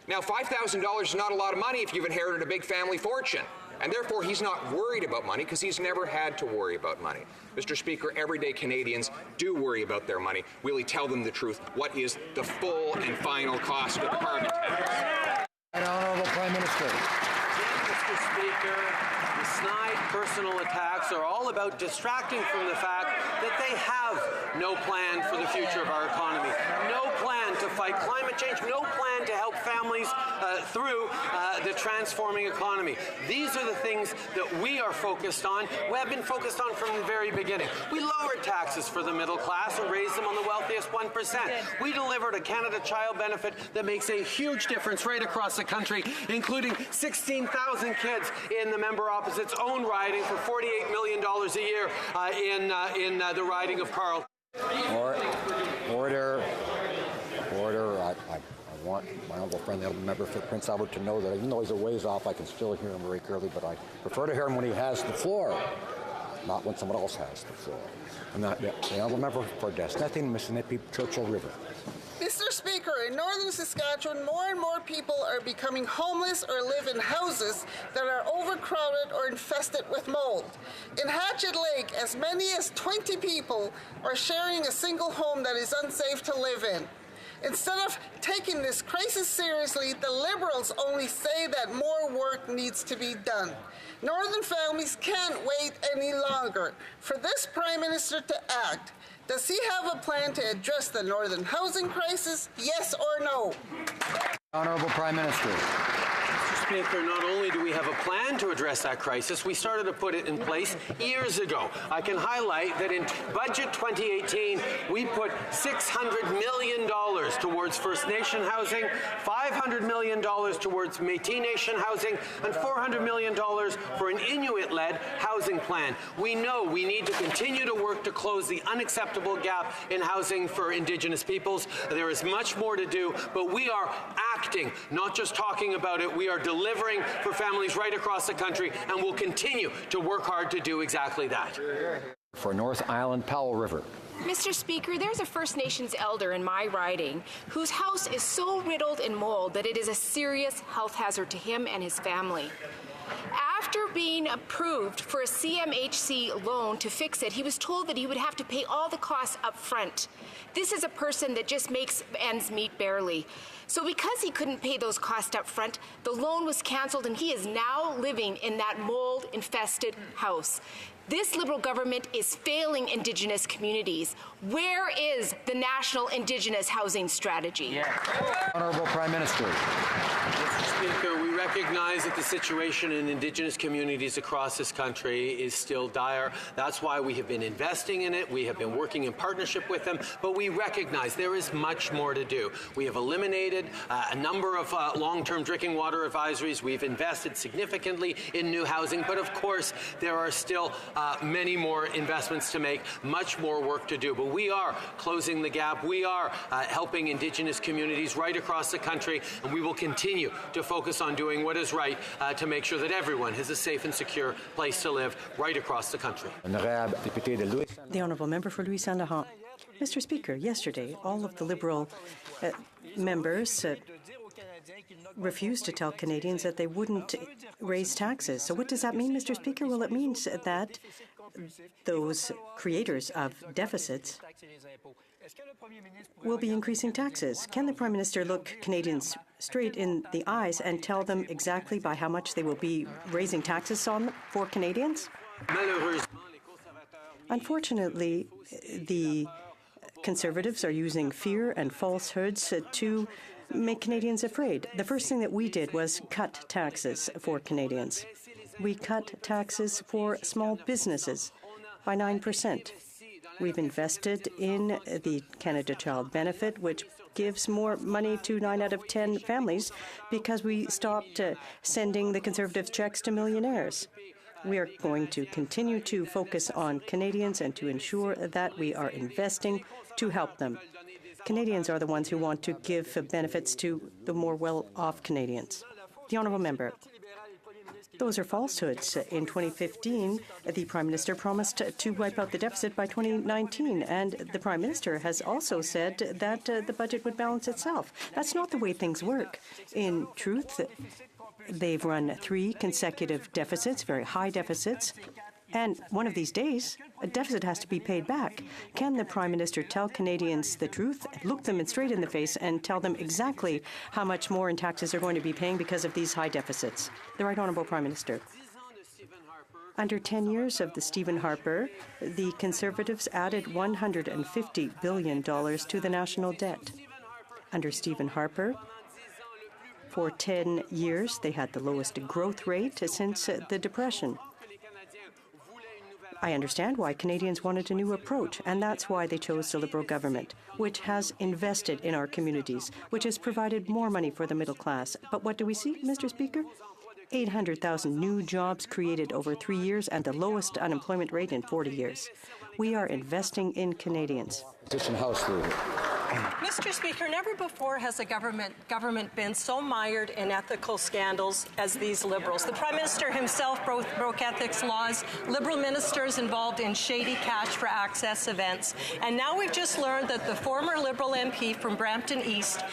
Now, $5,000 is not a lot of money if you've inherited a big family fortune. And therefore, he's not worried about money because he's never had to worry about money. Mr. Speaker, everyday Canadians do worry about their money. Will he tell them the truth? What is the full and final cost of the carbon tax? Honourable Prime Minister. Mr. Speaker, the snide personal attacks are all about distracting from the fact that they have no plan for the future of our economy, no plan to fight climate change, no plan to help families through the transforming economy. These are the things that we are focused on. We have been focused on from the very beginning. We lowered taxes for the middle class and raised them on the wealthiest 1%. We delivered a Canada Child benefit that makes a huge difference right across the country, including 16,000 kids in the member opposite's own riding for $48 million a year in the riding of Carleton. Order. I want my honourable friend, the member for Prince Albert, to know that even though he's a ways off, I can still hear him very clearly, but I prefer to hear him when he has the floor, not when someone else has the floor. I'm not the honourable member for Desnetting, Mississippi, Churchill River. Mr. Speaker, in northern Saskatchewan, more and more people are becoming homeless or live in houses that are overcrowded or infested with mold. In Hatchet Lake, as many as 20 people are sharing a single home that is unsafe to live in. Instead of taking this crisis seriously, the Liberals only say that more work needs to be done. Northern families can't wait any longer for this Prime Minister to act. Does he have a plan to address the northern housing crisis? Yes or no? Honourable Prime Minister. Mr. Speaker, not only do we have a plan to address that crisis, we started to put it in place years ago. I can highlight that in Budget 2018, we put $600 million towards First Nation housing, $500 million towards Métis Nation housing, and $400 million for an Inuit-led housing plan. We know we need to continue to work to close the unacceptable gap in housing for Indigenous peoples. There is much more to do, but we are acting, not just talking about it. We are delivering for families right across the country, and will continue to work hard to do exactly that. For North Island Powell River. Mr. Speaker, there's a First Nations elder in my riding whose house is so riddled in mold that it is a serious health hazard to him and his family. After being approved for a CMHC loan to fix it, he was told that he would have to pay all the costs up front. This is a person that just makes ends meet barely. So because he couldn't pay those costs up front, the loan was canceled and he is now living in that mold-infested house. This Liberal government is failing Indigenous communities. Where is the National Indigenous Housing Strategy? Honourable Prime Minister. Mr. Speaker, we recognize that the situation in Indigenous communities across this country is still dire. That's why we have been investing in it. We have been working in partnership with them, but we recognize there is much more to do. We have eliminated a number of long-term drinking water advisories. We've invested significantly in new housing, but of course there are still many more investments to make, much more work to do. But we are closing the gap. We are helping Indigenous communities right across the country, and we will continue to focus on doing what is right to make sure that everyone has a safe and secure place to live right across the country. The Honourable Member for Louis Saint Laurent. Mr. Speaker, yesterday all of the Liberal members refused to tell Canadians that they wouldn't raise taxes. So what does that mean, Mr. Speaker? Well, it means that those creators of deficits will be increasing taxes. Can the Prime Minister look Canadians straight in the eyes and tell them exactly by how much they will be raising taxes on for Canadians? Unfortunately, the Conservatives are using fear and falsehoods to make Canadians afraid. The first thing that we did was cut taxes for Canadians. We cut taxes for small businesses by 9%. We've invested in the Canada Child Benefit, which gives more money to 9 out of 10 families because we stopped sending the Conservative checks to millionaires. We are going to continue to focus on Canadians and to ensure that we are investing to help them. Canadians are the ones who want to give benefits to the more well-off Canadians. The Honourable Member. Those are falsehoods. In 2015, the Prime Minister promised to wipe out the deficit by 2019, and the Prime Minister has also said that the budget would balance itself. That's not the way things work. In truth, they've run 3 consecutive deficits, very high deficits, and one of these days, a deficit has to be paid back. Can the Prime Minister tell Canadians the truth, look them straight in the face, and tell them exactly how much more in taxes they're going to be paying because of these high deficits? The Right Honourable Prime Minister. Under 10 years of the Stephen Harper, the Conservatives added $150 billion to the national debt. Under Stephen Harper, for 10 years, they had the lowest growth rate since the Depression. I understand why Canadians wanted a new approach, and that's why they chose the Liberal government, which has invested in our communities, which has provided more money for the middle class. But what do we see, Mr. Speaker? 800,000 new jobs created over 3 years and the lowest unemployment rate in 40 years. We are investing in Canadians. House Leader. Mr. Speaker, never before has the government been so mired in ethical scandals as these Liberals. The Prime Minister himself broke ethics laws, Liberal ministers involved in shady cash for access events, and now we've just learned that the former Liberal MP from Brampton East,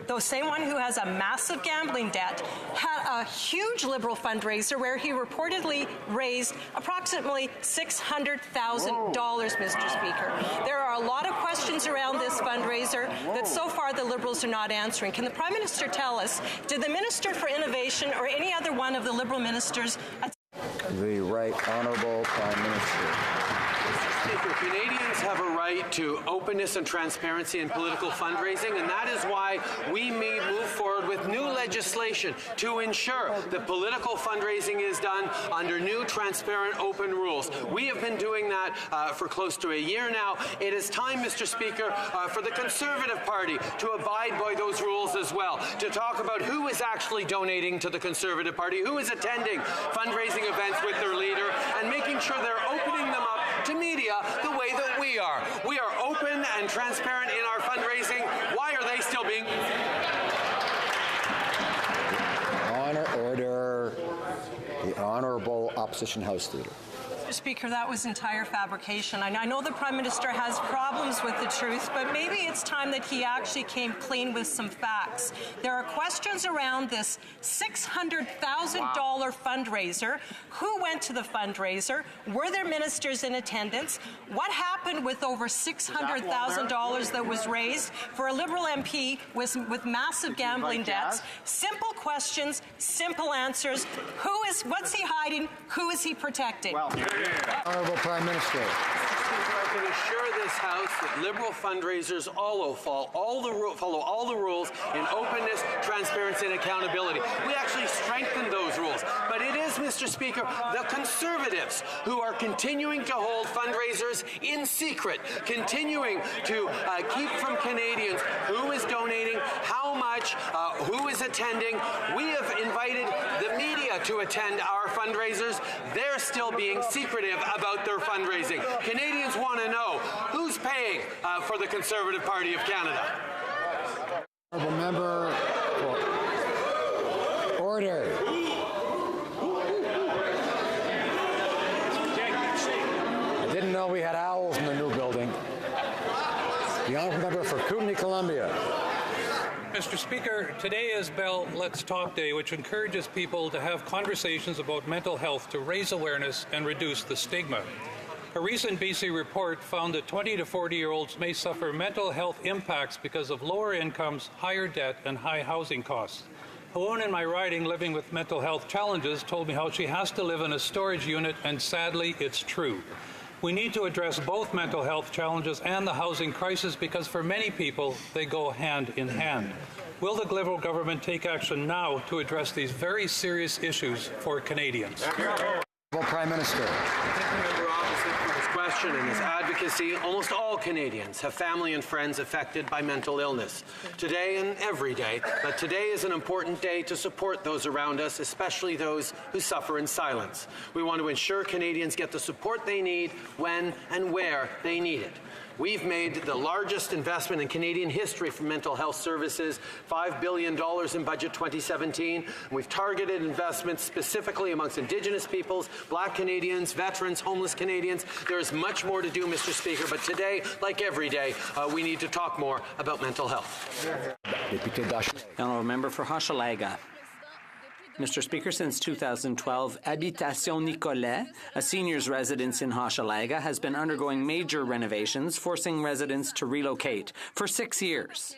the same one who has a massive gambling debt, had a huge Liberal fundraiser where he reportedly raised approximately $600,000, Mr. Speaker. There are a lot of questions around this fundraiser that so far the Liberals are not answering. Can the Prime Minister tell us, did the Minister for Innovation or any other one of the Liberal ministers... The Right Honourable Prime Minister. Speaker, Canadians have a right to openness and transparency in political fundraising, and that is why we may move forward with new legislation to ensure that political fundraising is done under new, transparent, open rules. We have been doing that for close to a year now. It is time, Mr. Speaker, for the Conservative Party to abide by those rules as well, to talk about who is actually donating to the Conservative Party, who is attending fundraising events with their leader, and making sure they're opening them up to media the way that we are. We are open and transparent in our fundraising. Why are they still being... Order. The Honourable Opposition House Leader. Mr. Speaker, that was entire fabrication. I know the Prime Minister has problems with the truth, but maybe it's time that he actually came clean with some facts. There are questions around this $600,000 fundraiser. Who went to the fundraiser? Were there ministers in attendance? What happened with over $600,000 that was raised for a Liberal MP with massive gambling debts? Simple questions, simple answers. What's he hiding? Who is he protecting? Honourable Prime Minister. I can assure this House that Liberal fundraisers follow all the rules in openness, transparency, and accountability. We actually strengthened those rules. But it is, Mr. Speaker, the Conservatives who are continuing to hold fundraisers in secret, continuing to keep from Canadians who is donating, how much, who is attending. We have invited the media to attend our fundraisers. They're still being secretive about their fundraising. Canadians want to know who's paying for the Conservative Party of Canada. Honourable member for order. I didn't know we had owls in the new building. The honourable member for Kootenay, Columbia. Mr. Speaker, today is Bell Let's Talk Day, which encourages people to have conversations about mental health to raise awareness and reduce the stigma. A recent BC report found that 20 to 40-year-olds may suffer mental health impacts because of lower incomes, higher debt, and high housing costs. A woman in my riding living with mental health challenges told me how she has to live in a storage unit, and sadly, it's true. We need to address both mental health challenges and the housing crisis because for many people, they go hand in hand. Will the Liberal government take action now to address these very serious issues for Canadians? Prime Minister. Question and his advocacy, almost all Canadians have family and friends affected by mental illness. Today and every day, but today is an important day to support those around us, especially those who suffer in silence. We want to ensure Canadians get the support they need when and where they need it. We've made the largest investment in Canadian history for mental health services, $5 billion in Budget 2017. And we've targeted investments specifically amongst Indigenous peoples, Black Canadians, veterans, homeless Canadians. There is much more to do, Mr. Speaker, but today, like every day, we need to talk more about mental health. Honourable Member for Hochelaga. Mr. Speaker, since 2012, Habitation Nicolet, a seniors' residence in Hochelaga, has been undergoing major renovations, forcing residents to relocate for 6 years.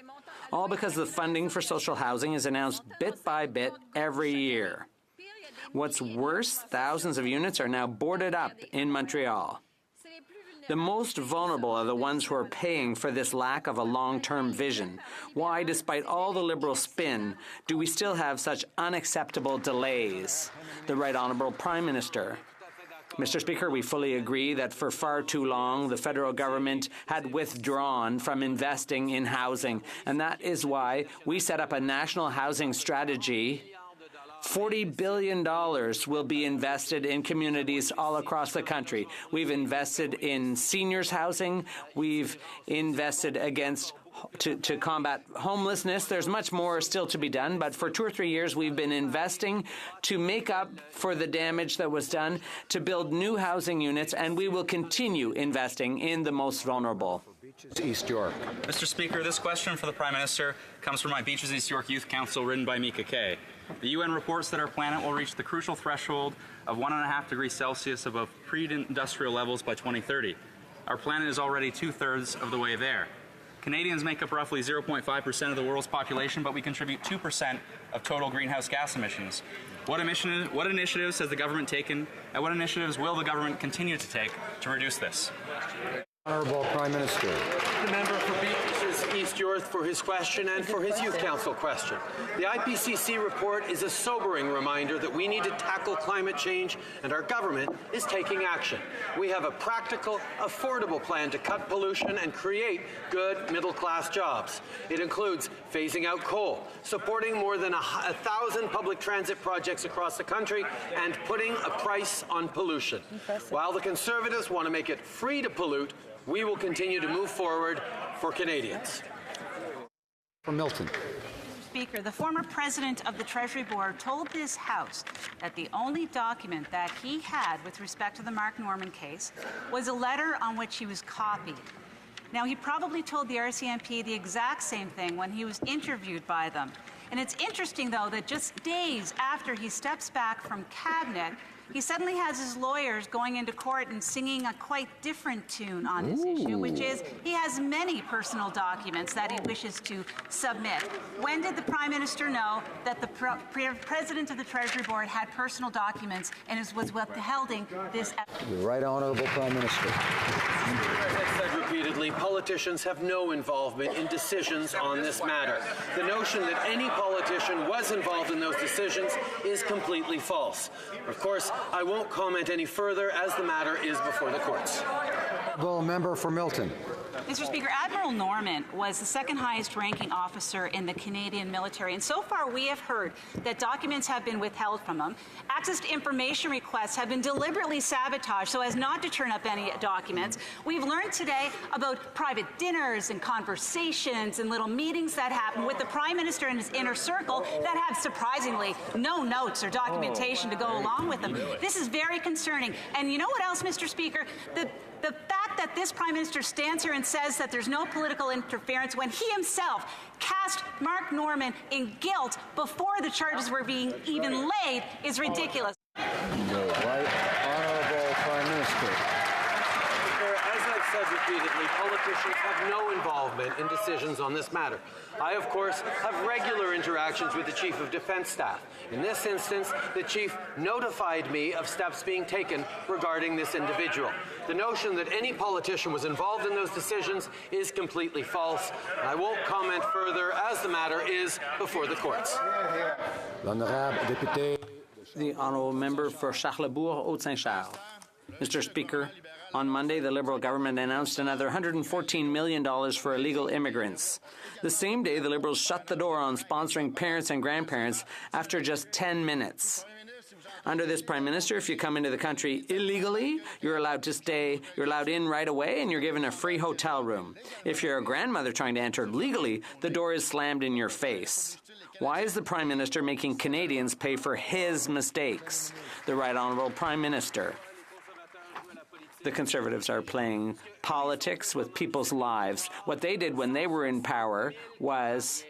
All because the funding for social housing is announced bit by bit every year. What's worse, thousands of units are now boarded up in Montreal. The most vulnerable are the ones who are paying for this lack of a long-term vision. Why, despite all the Liberal spin, do we still have such unacceptable delays? The Right Honourable Prime Minister. Mr. Speaker, we fully agree that for far too long the federal government had withdrawn from investing in housing, and that is why we set up a national housing strategy. $40 billion will be invested in communities all across the country. We've invested in seniors housing. We've invested to combat homelessness. There's much more still to be done, but for 2 or 3 years we've been investing to make up for the damage that was done, to build new housing units, and we will continue investing in the most vulnerable. East York. Mr. Speaker, this question for the Prime Minister comes from my Beaches East York Youth Council, written by Mika Kay. The UN reports that our planet will reach the crucial threshold of 1.5 degrees Celsius above pre-industrial levels by 2030. Our planet is already 2/3 of the way there. Canadians make up roughly 0.5% of the world's population, but we contribute 2% of total greenhouse gas emissions. What initiatives has the government taken, and what initiatives will the government continue to take to reduce this? Honourable Prime Minister. The member for Beaches East York for his question and for his Youth Council question. The IPCC report is a sobering reminder that we need to tackle climate change, and our government is taking action. We have a practical, affordable plan to cut pollution and create good middle-class jobs. It includes phasing out coal, supporting more than 1,000 public transit projects across the country, and putting a price on pollution. While the Conservatives want to make it free to pollute, we will continue to move forward for Canadians. For Milton. Speaker, the former president of the Treasury Board told this House that the only document that he had with respect to the Mark Norman case was a letter on which he was copied. Now, he probably told the RCMP the exact same thing when he was interviewed by them. And it's interesting, though, that just days after he steps back from cabinet, he suddenly has his lawyers going into court and singing a quite different tune on this issue, which is he has many personal documents that he wishes to submit. When did the Prime Minister know that the President of the Treasury Board had personal documents and was withholding this? The Right Honourable Prime Minister. As I've said repeatedly, politicians have no involvement in decisions on this matter. The notion that any politician was involved in those decisions is completely false. Of course, I won't comment any further as the matter is before the courts. Honourable Member for Milton. Mr. Speaker, Admiral Norman was the second highest ranking officer in the Canadian military, and so far we have heard that documents have been withheld from him. Access to information requests have been deliberately sabotaged so as not to turn up any documents. We've learned today about private dinners and conversations and little meetings that happen with the Prime Minister and his inner circle that have surprisingly no notes or documentation to go along with them. This is very concerning. And you know what else, Mr. Speaker? The fact that this Prime Minister stands here and says that there's no political interference when he himself cast Mark Norman in guilt before the charges were being even laid is ridiculous. The Right Honourable Prime Minister. As I've said repeatedly, politicians have no involvement in decisions on this matter. I, of course, have regular interactions with the Chief of Defence Staff. In this instance, the Chief notified me of steps being taken regarding this individual. The notion that any politician was involved in those decisions is completely false. I won't comment further as the matter is before the courts. The Honourable Member for Charlesbourg-Haute-Saint-Charles. Mr. Speaker, on Monday, the Liberal government announced another $114 million for illegal immigrants. The same day, the Liberals shut the door on sponsoring parents and grandparents after just 10 minutes. Under this Prime Minister, if you come into the country illegally, you're allowed to stay, you're allowed in right away, and you're given a free hotel room. If you're a grandmother trying to enter legally, the door is slammed in your face. Why is the Prime Minister making Canadians pay for his mistakes? The Right Honourable Prime Minister. The Conservatives are playing politics with people's lives. What they did when they were in power was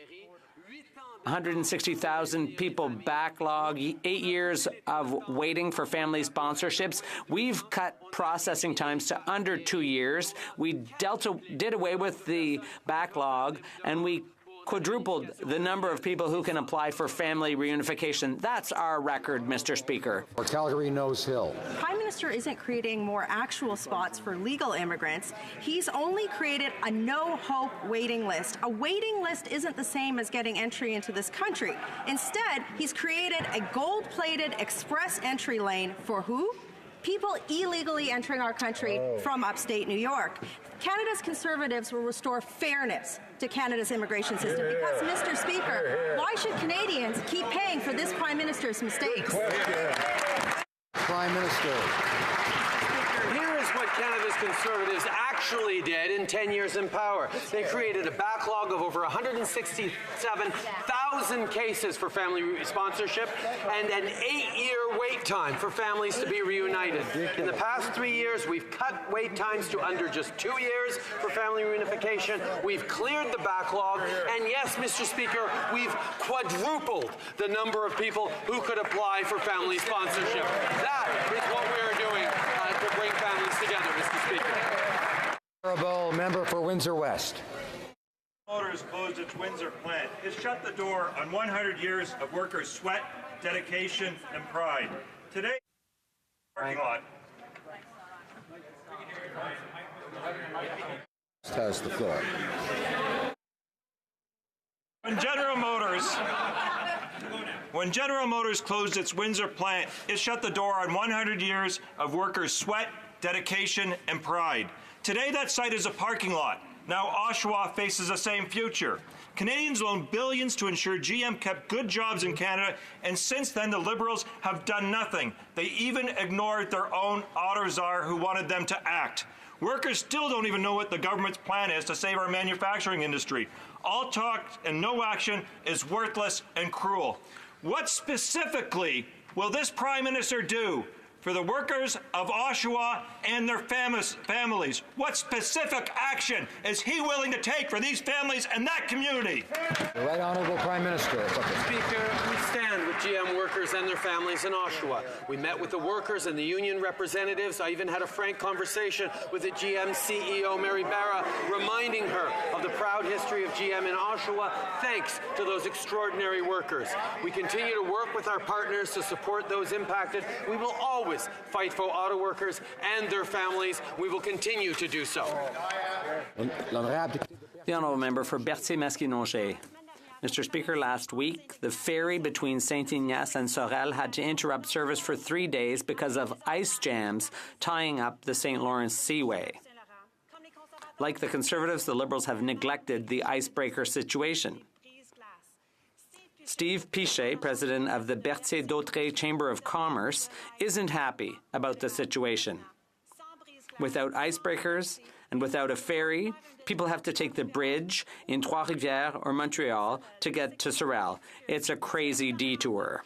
160,000 people backlog, 8 years of waiting for family sponsorships. We've cut processing times to under 2 years. We did away with the backlog, and we quadrupled the number of people who can apply for family reunification. That's our record, Mr. Speaker. For Calgary Nose Hill. Prime Minister isn't creating more actual spots for legal immigrants. He's only created a no-hope waiting list. A waiting list isn't the same as getting entry into this country. Instead, he's created a gold-plated express entry lane for who? People illegally entering our country from upstate New York. Canada's Conservatives will restore fairness to Canada's immigration system because, Mr. Speaker, why should Canadians keep paying for this Prime Minister's mistakes? Prime Minister. Here is what Canada's Conservatives actually did in 10 years in power. They created a backlog of over 167,000 cases for family sponsorship and an 8-year wait time for families to be reunited. In the past 3 years, we've cut wait times to under just 2 years for family reunification. We've cleared the backlog. And yes, Mr. Speaker, we've quadrupled the number of people who could apply for family sponsorship. That is what we're doing to bring families together, Mr. Speaker. Honourable Member for Windsor West. Motors closed its Windsor plant. It shut the door on 100 years of workers' sweat, dedication, and pride. Today, parking lot. Has the floor. When General Motors closed its Windsor plant, it shut the door on 100 years of workers' sweat, dedication, and pride. Today, that site is a parking lot. Now Oshawa faces the same future. Canadians loaned billions to ensure GM kept good jobs in Canada, and since then the Liberals have done nothing. They even ignored their own auto czar who wanted them to act. Workers still don't even know what the government's plan is to save our manufacturing industry. All talk and no action is worthless and cruel. What specifically will this Prime Minister do for the workers of Oshawa and their families? What specific action is he willing to take for these families and that community? The Right Honourable Prime Minister. Speaker, we stand with GM workers and their families in Oshawa. We met with the workers and the union representatives. I even had a frank conversation with the GM CEO, Mary Barra, reminding her of the proud history of GM in Oshawa, thanks to those extraordinary workers. We continue to work with our partners to support those impacted. We will always fight for auto workers and their families. We will continue to do so. The honourable member for Berthier-Masquinongé. Mr. Speaker, last week, the ferry between Saint-Ignace and Sorel had to interrupt service for 3 days because of ice jams tying up the St. Lawrence Seaway. Like the Conservatives, the Liberals have neglected the icebreaker situation. Steve Pichet, president of the Berthier-Dautrey Chamber of Commerce, isn't happy about the situation. Without icebreakers and without a ferry, people have to take the bridge in Trois-Rivières or Montreal to get to Sorel. It's a crazy detour.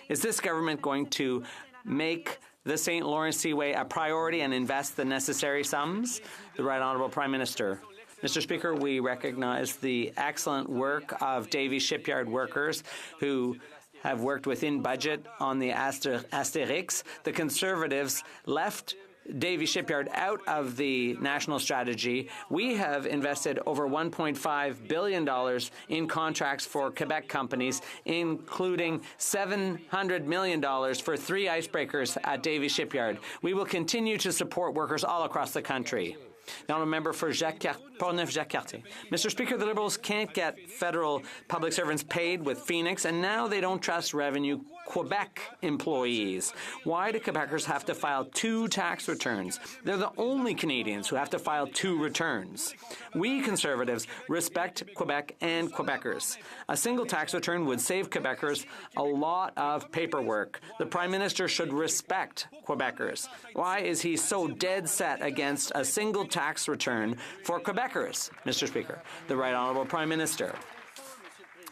Is this government going to make the St. Lawrence Seaway a priority and invest the necessary sums? The Right Honourable Prime Minister. Mr. Speaker, we recognize the excellent work of Davie Shipyard workers who have worked within budget on the Asterix. The Conservatives left Davie Shipyard out of the national strategy. We have invested over $1.5 billion in contracts for Quebec companies, including $700 million for 3 icebreakers at Davie Shipyard. We will continue to support workers all across the country. The honourable member for Portneuf-Jacques-Cartier. Mr. Speaker, the Liberals can't get federal public servants paid with Phoenix, and now they don't trust Revenue Quebec employees. Why do Quebecers have to file 2 tax returns? They're the only Canadians who have to file 2 returns. We Conservatives respect Quebec and Quebecers. A single tax return would save Quebecers a lot of paperwork. The Prime Minister should respect Quebecers. Why is he so dead set against a single tax return for Quebecers, Mr. Speaker? The Right Honourable Prime Minister.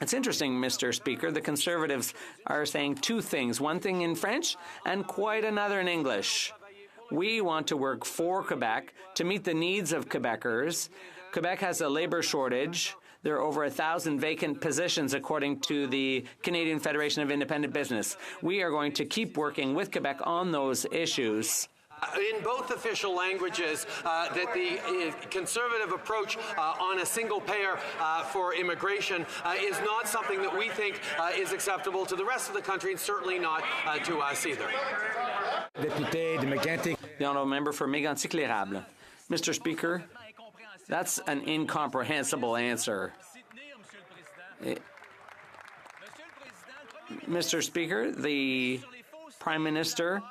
It's interesting, Mr. Speaker, the Conservatives are saying 2 things, one thing in French and quite another in English. We want to work for Quebec to meet the needs of Quebecers. Quebec has a labour shortage. There are over 1,000 vacant positions, according to the Canadian Federation of Independent Business. We are going to keep working with Quebec on those issues. In both official languages, that the Conservative approach on a single payer for immigration is not something that we think is acceptable to the rest of the country, and certainly not to us either. The honourable member for Mégantic-L'Érable. Mr. Speaker, that's an incomprehensible answer. Mr. Speaker, the Prime Minister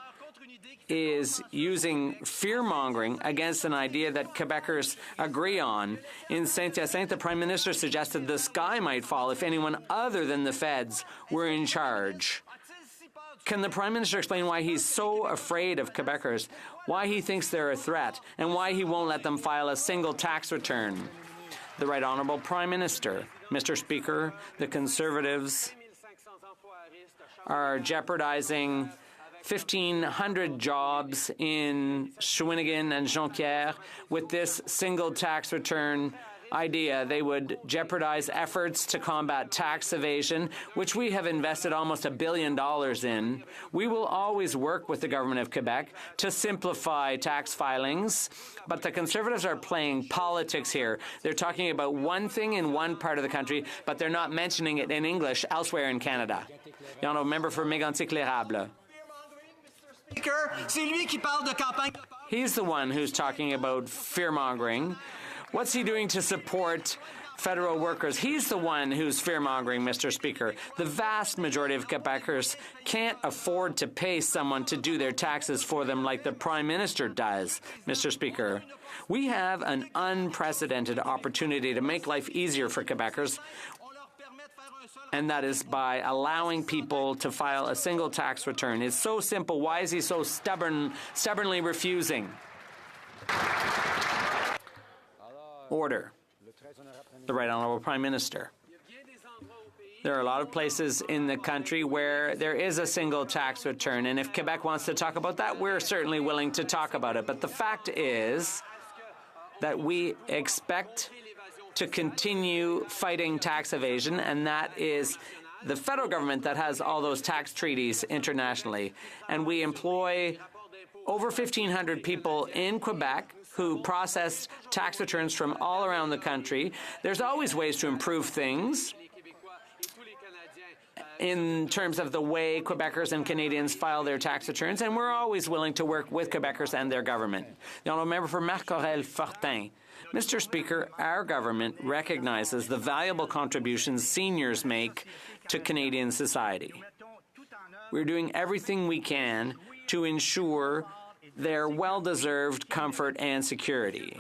is using fear-mongering against an idea that Quebecers agree on. In Saint-Hyacinthe, the Prime Minister suggested the sky might fall if anyone other than the feds were in charge. Can the Prime Minister explain why he's so afraid of Quebecers, why he thinks they're a threat, and why he won't let them file a single tax return? The Right Honourable Prime Minister. Mr. Speaker, the Conservatives are jeopardizing 1,500 jobs in Shawinigan and Jonquière with this single tax return idea. They would jeopardize efforts to combat tax evasion, which we have invested almost $1 billion in. We will always work with the government of Quebec to simplify tax filings, but the Conservatives are playing politics here. They're talking about one thing in one part of the country, but they're not mentioning it in English elsewhere in Canada. The honourable member for Mégantic-L'Érable. Speaker, c'est lui qui parle de campagne. He's the one who's talking about fear-mongering. What's he doing to support federal workers? He's the one who's fear-mongering, Mr. Speaker. The vast majority of Quebecers can't afford to pay someone to do their taxes for them like the Prime Minister does, Mr. Speaker. We have an unprecedented opportunity to make life easier for Quebecers, and that is by allowing people to file a single tax return. It's so simple. Why is he so stubbornly refusing? Order. The Right Honourable Prime Minister. There are a lot of places in the country where there is a single tax return, and if Quebec wants to talk about that, we're certainly willing to talk about it. But the fact is that we expect to continue fighting tax evasion, and that is the federal government that has all those tax treaties internationally. And we employ over 1,500 people in Quebec who process tax returns from all around the country. There's always ways to improve things in terms of the way Quebecers and Canadians file their tax returns, and we're always willing to work with Quebecers and their government. The Honourable Member for Marc-Aurèle-Fortin. Mr. Speaker, our government recognizes the valuable contributions seniors make to Canadian society. We're doing everything we can to ensure their well-deserved comfort and security.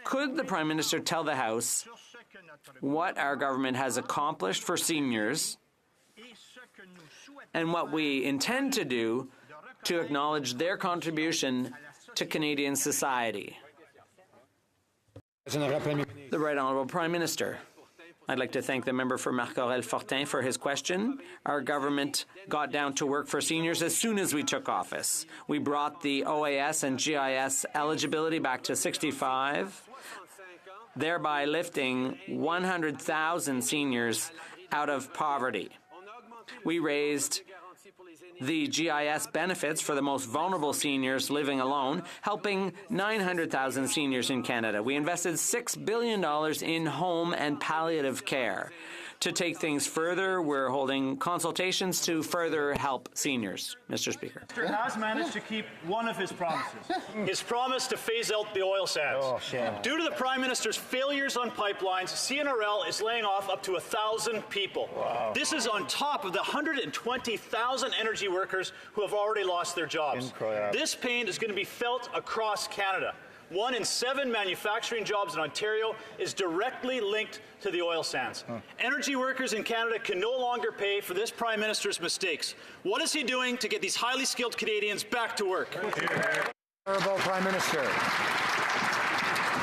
Could the Prime Minister tell the House what our government has accomplished for seniors and what we intend to do to acknowledge their contribution to Canadian society? The Right Honourable Prime Minister. I'd like to thank the member for Marc-Aurèle-Fortin for his question. Our government got down to work for seniors as soon as we took office. We brought the OAS and GIS eligibility back to 65, thereby lifting 100,000 seniors out of poverty. We raised the GIS benefits for the most vulnerable seniors living alone, helping 900,000 seniors in Canada. We invested $6 billion in home and palliative care. To take things further, we're holding consultations to further help seniors, Mr. Speaker. He has managed to keep one of his promises. His promise to phase out the oil sands. Oh, shame. Due to the Prime Minister's failures on pipelines, CNRL is laying off up to 1,000 people. Wow. This is on top of the 120,000 energy workers who have already lost their jobs. Incredible. This pain is going to be felt across Canada. 1 in 7 manufacturing jobs in Ontario is directly linked to the oil sands. Energy workers in Canada can no longer pay for this Prime Minister's mistakes. What is he doing to get these highly skilled Canadians back to work? Honourable Prime Minister.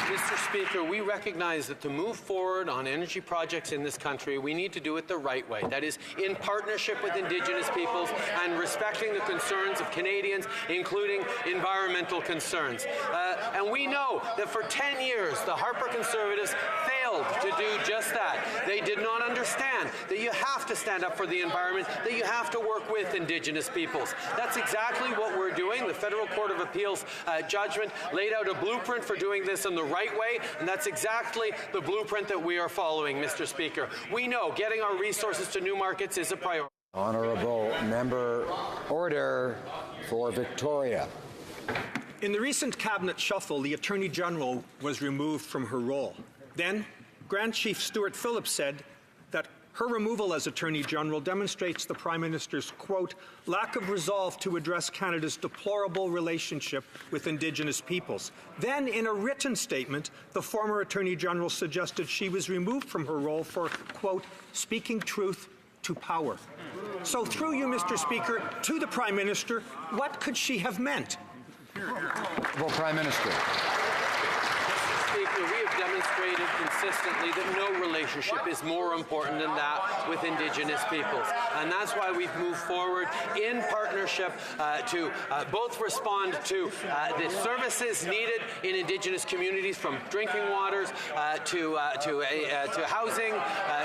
Mr. Speaker, we recognize that to move forward on energy projects in this country, we need to do it the right way. That is, in partnership with Indigenous peoples and respecting the concerns of Canadians, including environmental concerns. And we know that for 10 years, the Harper Conservatives failed to do just that. They did not understand that you have to stand up for the environment, that you have to work with Indigenous peoples. That's exactly what we're doing. The Federal Court of Appeals judgment laid out a blueprint for doing this in the right way, and that's exactly the blueprint that we are following, Mr. Speaker. We know getting our resources to new markets is a priority. Honourable Member, order for Victoria. In the recent cabinet shuffle, the Attorney General was removed from her role. Then, Grand Chief Stuart Phillips said that her removal as Attorney General demonstrates the Prime Minister's, quote, lack of resolve to address Canada's deplorable relationship with Indigenous peoples. Then, in a written statement, the former Attorney General suggested she was removed from her role for, quote, speaking truth to power. So through you, Mr. Speaker, to the Prime Minister, what could she have meant? Well, Prime Minister. Speaker, we have demonstrated consistently that no relationship is more important than that with Indigenous peoples. And that's why we've moved forward in partnership to both respond to the services needed in Indigenous communities, from drinking waters to housing,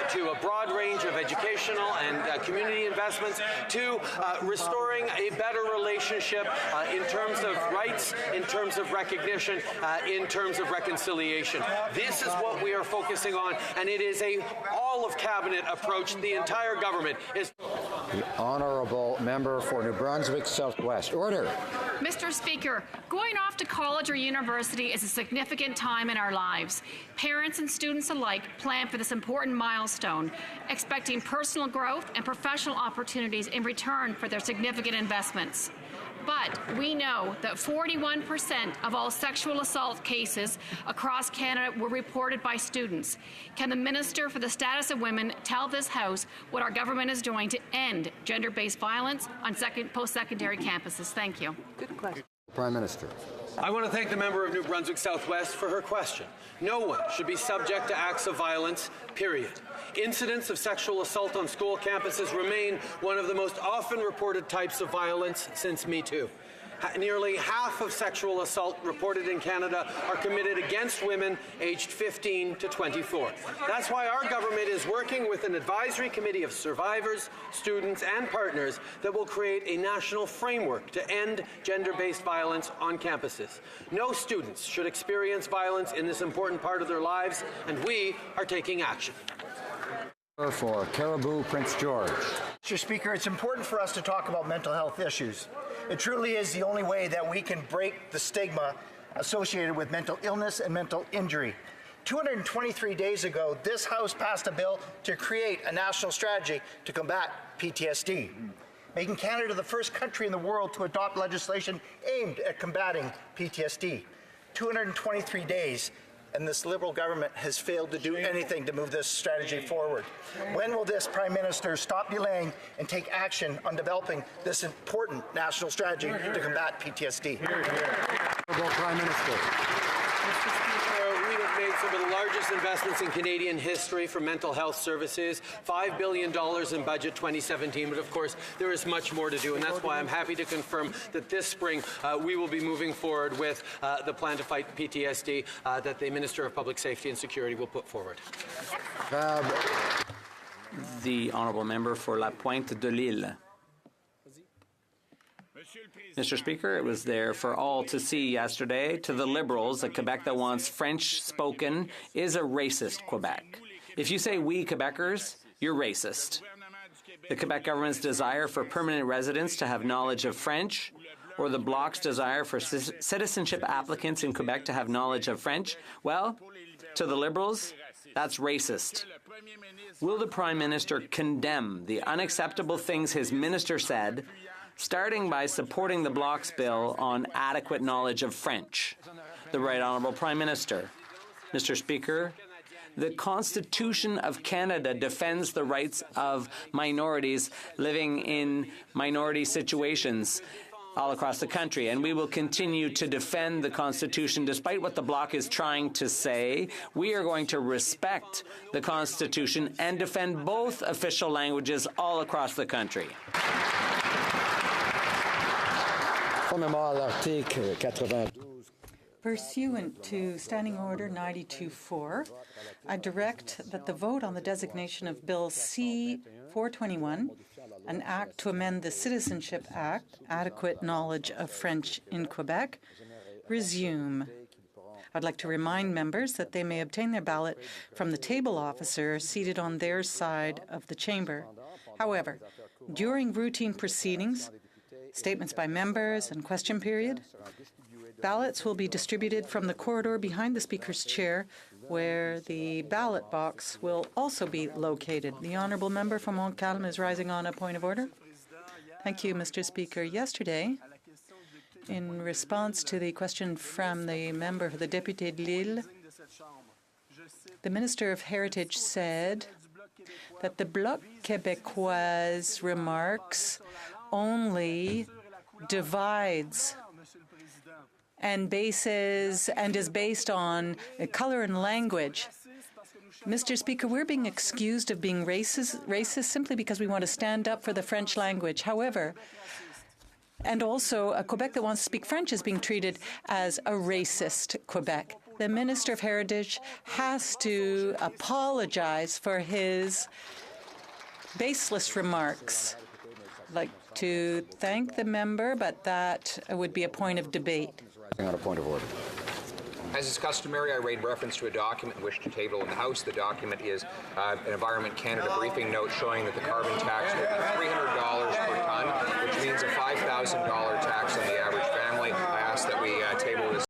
to a broad range of educational and community investments, to restoring a better relationship in terms of rights, in terms of recognition, in terms of reconciliation. This is what we are focusing on, and it is a all-of-cabinet approach. The entire government is... The honourable member for New Brunswick Southwest. Order. Mr. Speaker, going off to college or university is a significant time in our lives. Parents and students alike plan for this important milestone, expecting personal growth and professional opportunities in return for their significant investments. But we know that 41% of all sexual assault cases across Canada were reported by students. Can the Minister for the Status of Women tell this House what our government is doing to end gender-based violence on post-secondary campuses? Thank you. Good question. Prime Minister. I want to thank the member of New Brunswick Southwest for her question. No one should be subject to acts of violence, period. Incidents of sexual assault on school campuses remain one of the most often reported types of violence since Me Too. Nearly half of sexual assault reported in Canada are committed against women aged 15 to 24. That's why our government is working with an advisory committee of survivors, students, and partners that will create a national framework to end gender-based violence on campuses. No students should experience violence in this important part of their lives, and we are taking action. For Caribou, Prince George. Mr. Speaker, it's important for us to talk about mental health issues. It truly is the only way that we can break the stigma associated with mental illness and mental injury. 223 days ago, this House passed a bill to create a national strategy to combat PTSD, making Canada the first country in the world to adopt legislation aimed at combating PTSD. 223 days, and this Liberal government has failed to do anything to move this strategy forward. When will this Prime Minister stop delaying and take action on developing this important national strategy to combat PTSD? Prime Minister. Mr. Speaker, we have made some of the largest investments in Canadian history for mental health services, $5 billion in budget 2017, but of course there is much more to do, and that's why I'm happy to confirm that this spring we will be moving forward with the plan to fight PTSD that the Minister of Public Safety and Security will put forward. The honourable member for La Pointe de Lille. Mr. Speaker, it was there for all to see yesterday. To the Liberals, a Quebec that wants French spoken is a racist Quebec. If you say we Quebecers, you're racist. The Quebec government's desire for permanent residents to have knowledge of French, or the Bloc's desire for citizenship applicants in Quebec to have knowledge of French, well, to the Liberals, that's racist. Will the Prime Minister condemn the unacceptable things his minister said, starting by supporting the Bloc's bill on adequate knowledge of French? The Right Honourable Prime Minister. Mr. Speaker, the Constitution of Canada defends the rights of minorities living in minority situations all across the country, and we will continue to defend the Constitution despite what the Bloc is trying to say. We are going to respect the Constitution and defend both official languages all across the country. Pursuant to Standing Order 92.4, I direct that the vote on the designation of Bill C-421, an act to amend the Citizenship Act, adequate knowledge of French in Quebec, resume. I'd like to remind members that they may obtain their ballot from the table officer seated on their side of the chamber. However, during routine proceedings, statements by members and question period, ballots will be distributed from the corridor behind the Speaker's chair, where the ballot box will also be located. The honourable member from Montcalm is rising on a point of order. Thank you, Mr. Speaker. Yesterday, in response to the question from the member for the député de Lille, the Minister of Heritage said that the Bloc Québécois remarks only divides and is based on color and language. Mr. Speaker, we're being excused of being racist simply because we want to stand up for the French language. However, and also a Quebec that wants to speak French is being treated as a racist Quebec. The Minister of Heritage has to apologize for his baseless remarks. I'd like to thank the member, but that would be a point of debate. On a point of order. As is customary, I made reference to a document and wish to table in the House. The document is an Environment Canada briefing note showing that the carbon tax will be $300 per ton, which means a $5,000 tax on the average family. I ask that we table this